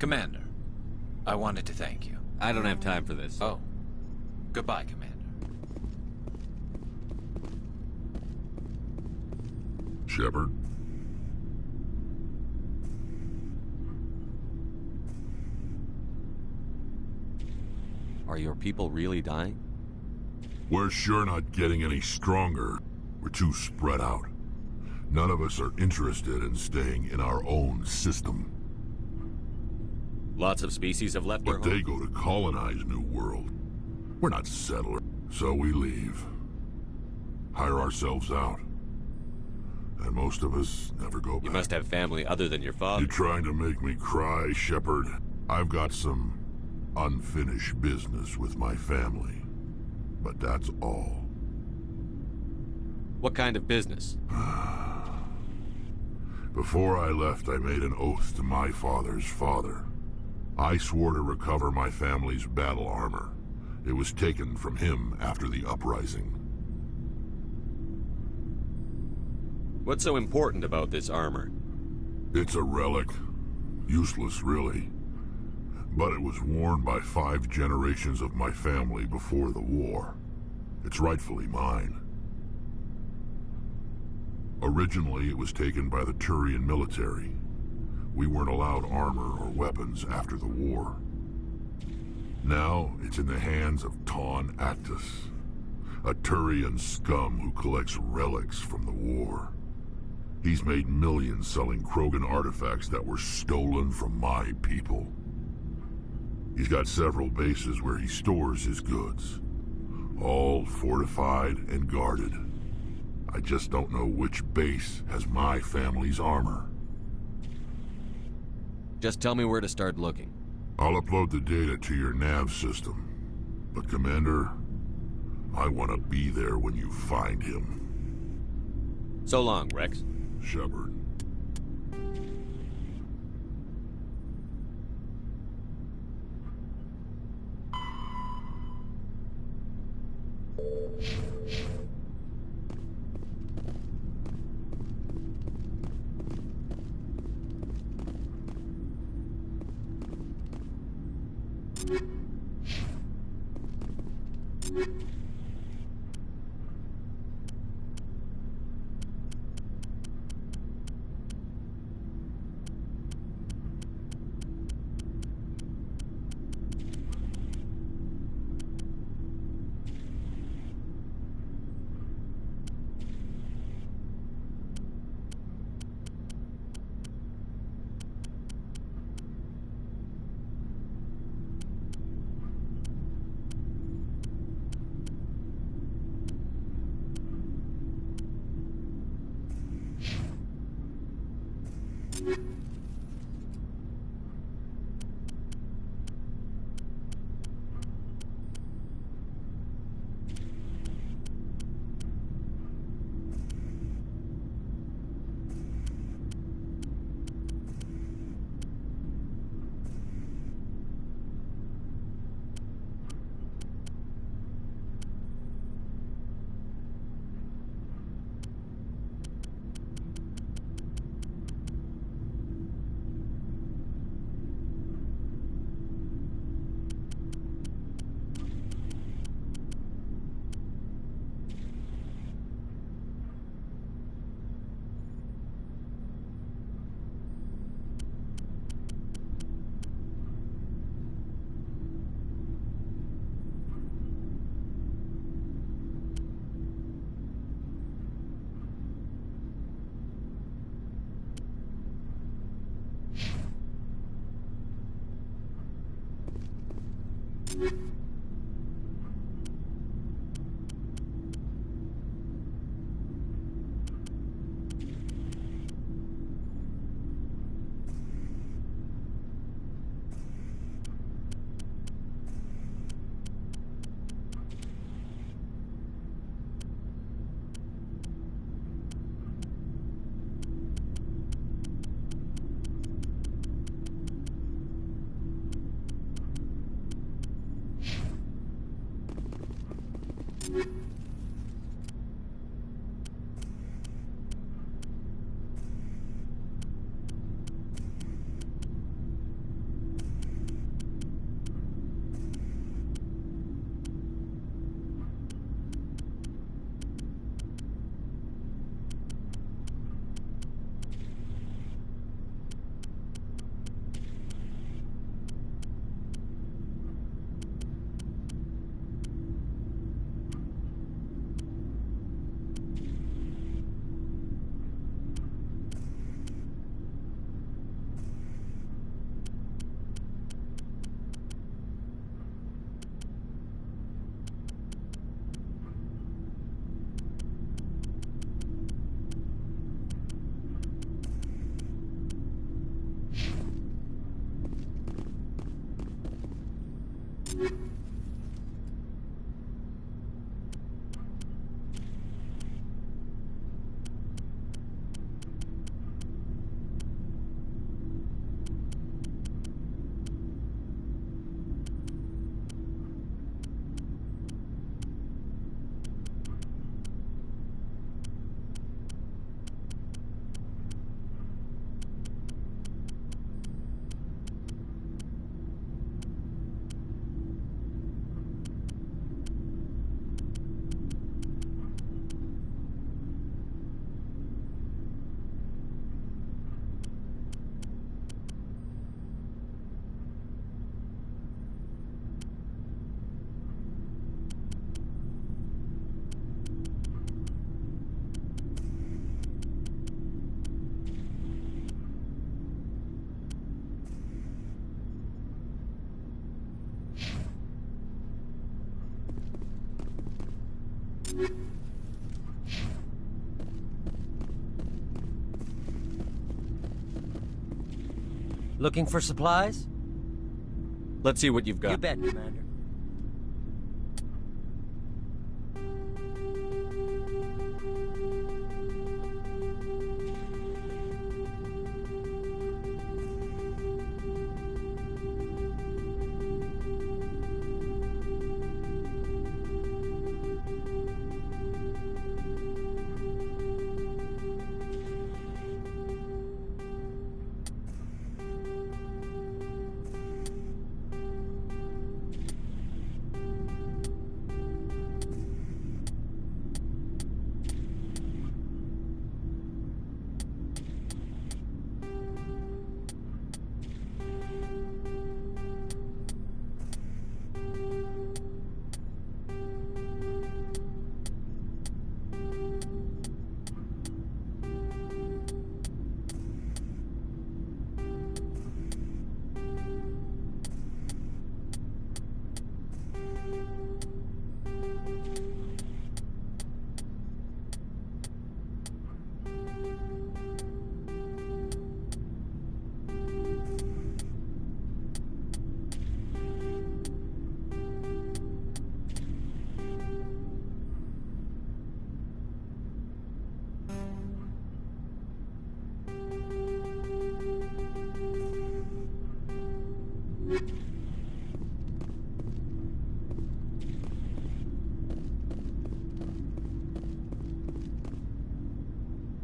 Commander, I wanted to thank you. I don't have time for this. Oh. Goodbye, Commander. Shepard? Are your people really dying? We're sure not getting any stronger. We're too spread out. None of us are interested in staying in our own system. Lots of species have left their But home. they go to colonize New World. We're not settlers, so we leave. Hire ourselves out. And most of us never go back. You must have family other than your father. You trying to make me cry, Shepard? I've got some unfinished business with my family. But that's all. What kind of business? Before I left, I made an oath to my father's father. I swore to recover my family's battle armor. It was taken from him after the uprising. What's so important about this armor? It's a relic. Useless, really. But it was worn by 5 generations of my family before the war. It's rightfully mine. Originally, it was taken by the Turian military. We weren't allowed armor or weapons after the war. Now, it's in the hands of Taun Actus, a Turian scum who collects relics from the war. He's made millions selling Krogan artifacts that were stolen from my people. He's got several bases where he stores his goods, all fortified and guarded. I just don't know which base has my family's armor. Just tell me where to start looking. I'll upload the data to your nav system. But Commander, I want to be there when you find him. So long, Rex. Shepard. Looking for supplies? Let's see what you've got. You bet, Commander.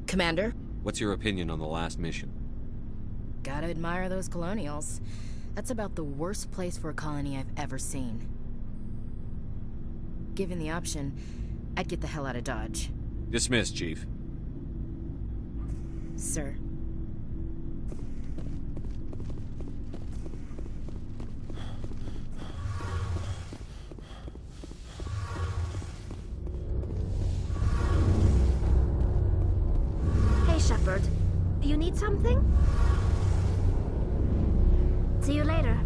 Commander? What's your opinion on the last mission? Gotta admire those colonials. That's about the worst place for a colony I've ever seen. Given the option, I'd get the hell out of Dodge. Dismissed, Chief. Sir. Shepard, you need something? See you later.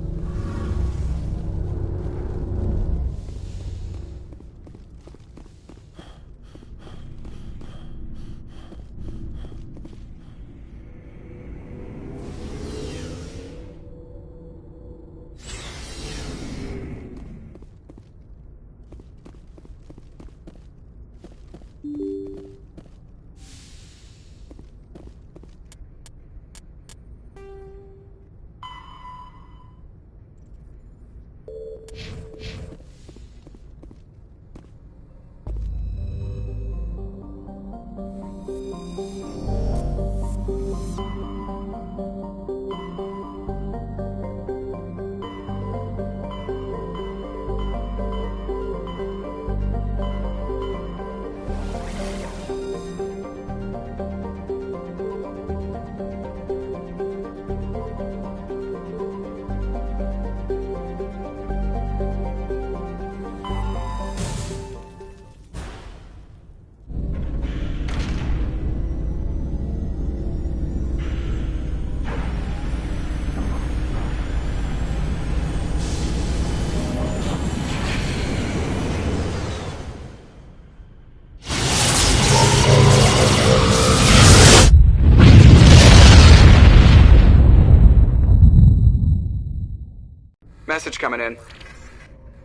Message coming in.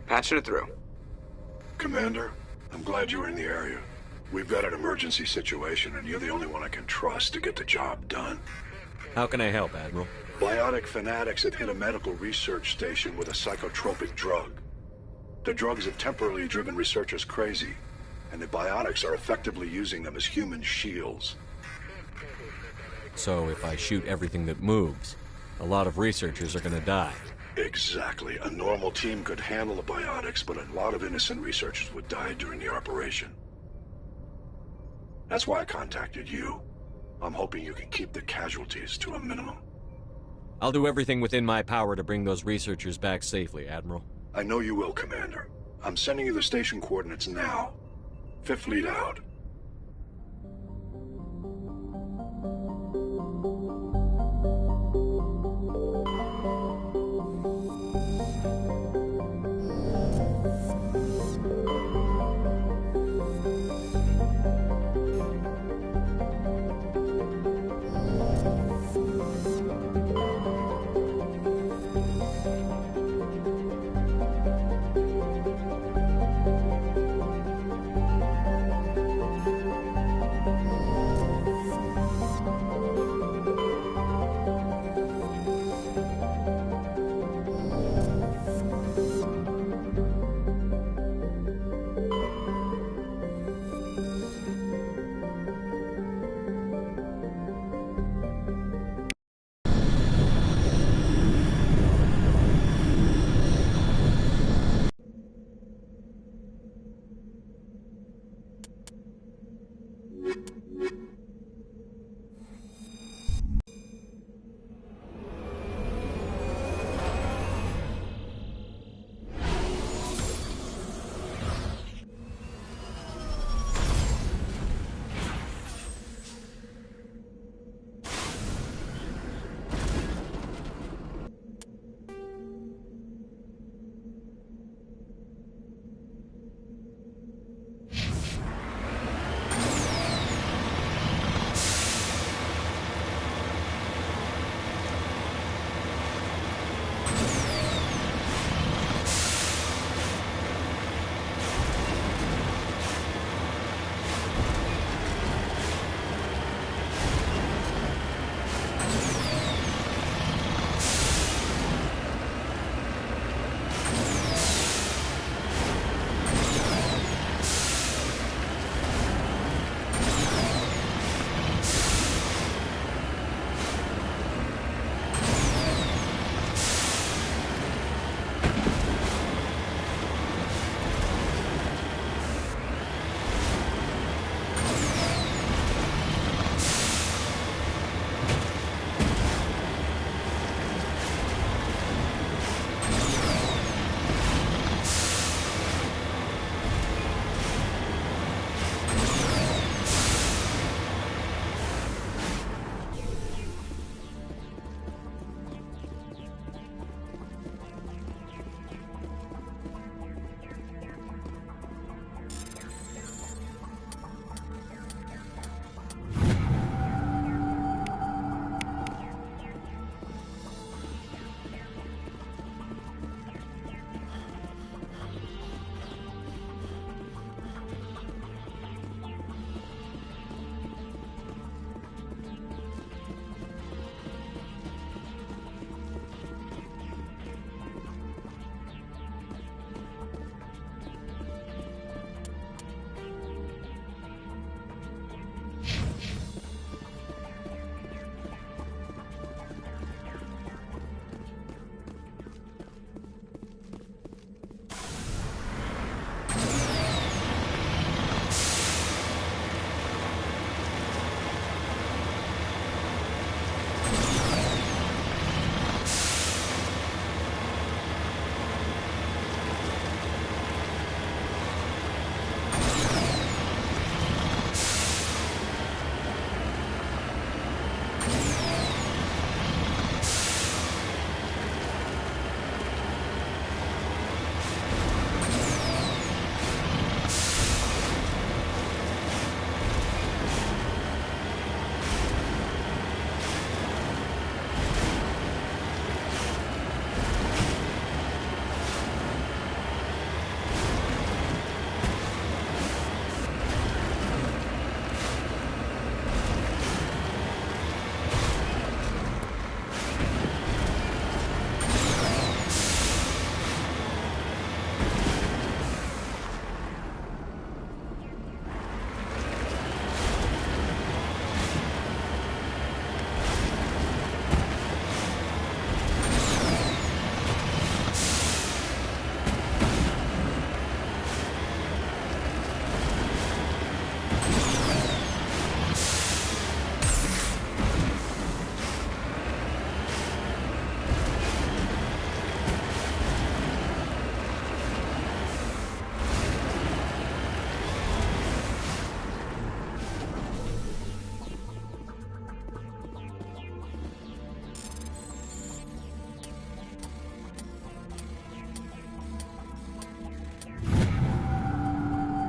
Patching it through. Commander, I'm glad you were in the area. We've got an emergency situation, and you're the only one I can trust to get the job done. How can I help, Admiral? Biotic fanatics have hit a medical research station with a psychotropic drug. The drugs have temporarily driven researchers crazy, and the biotics are effectively using them as human shields. So if I shoot everything that moves, a lot of researchers are gonna die. Exactly. A normal team could handle the biotics, but a lot of innocent researchers would die during the operation. That's why I contacted you. I'm hoping you can keep the casualties to a minimum. I'll do everything within my power to bring those researchers back safely, Admiral. I know you will, Commander. I'm sending you the station coordinates now. Fifth lead out.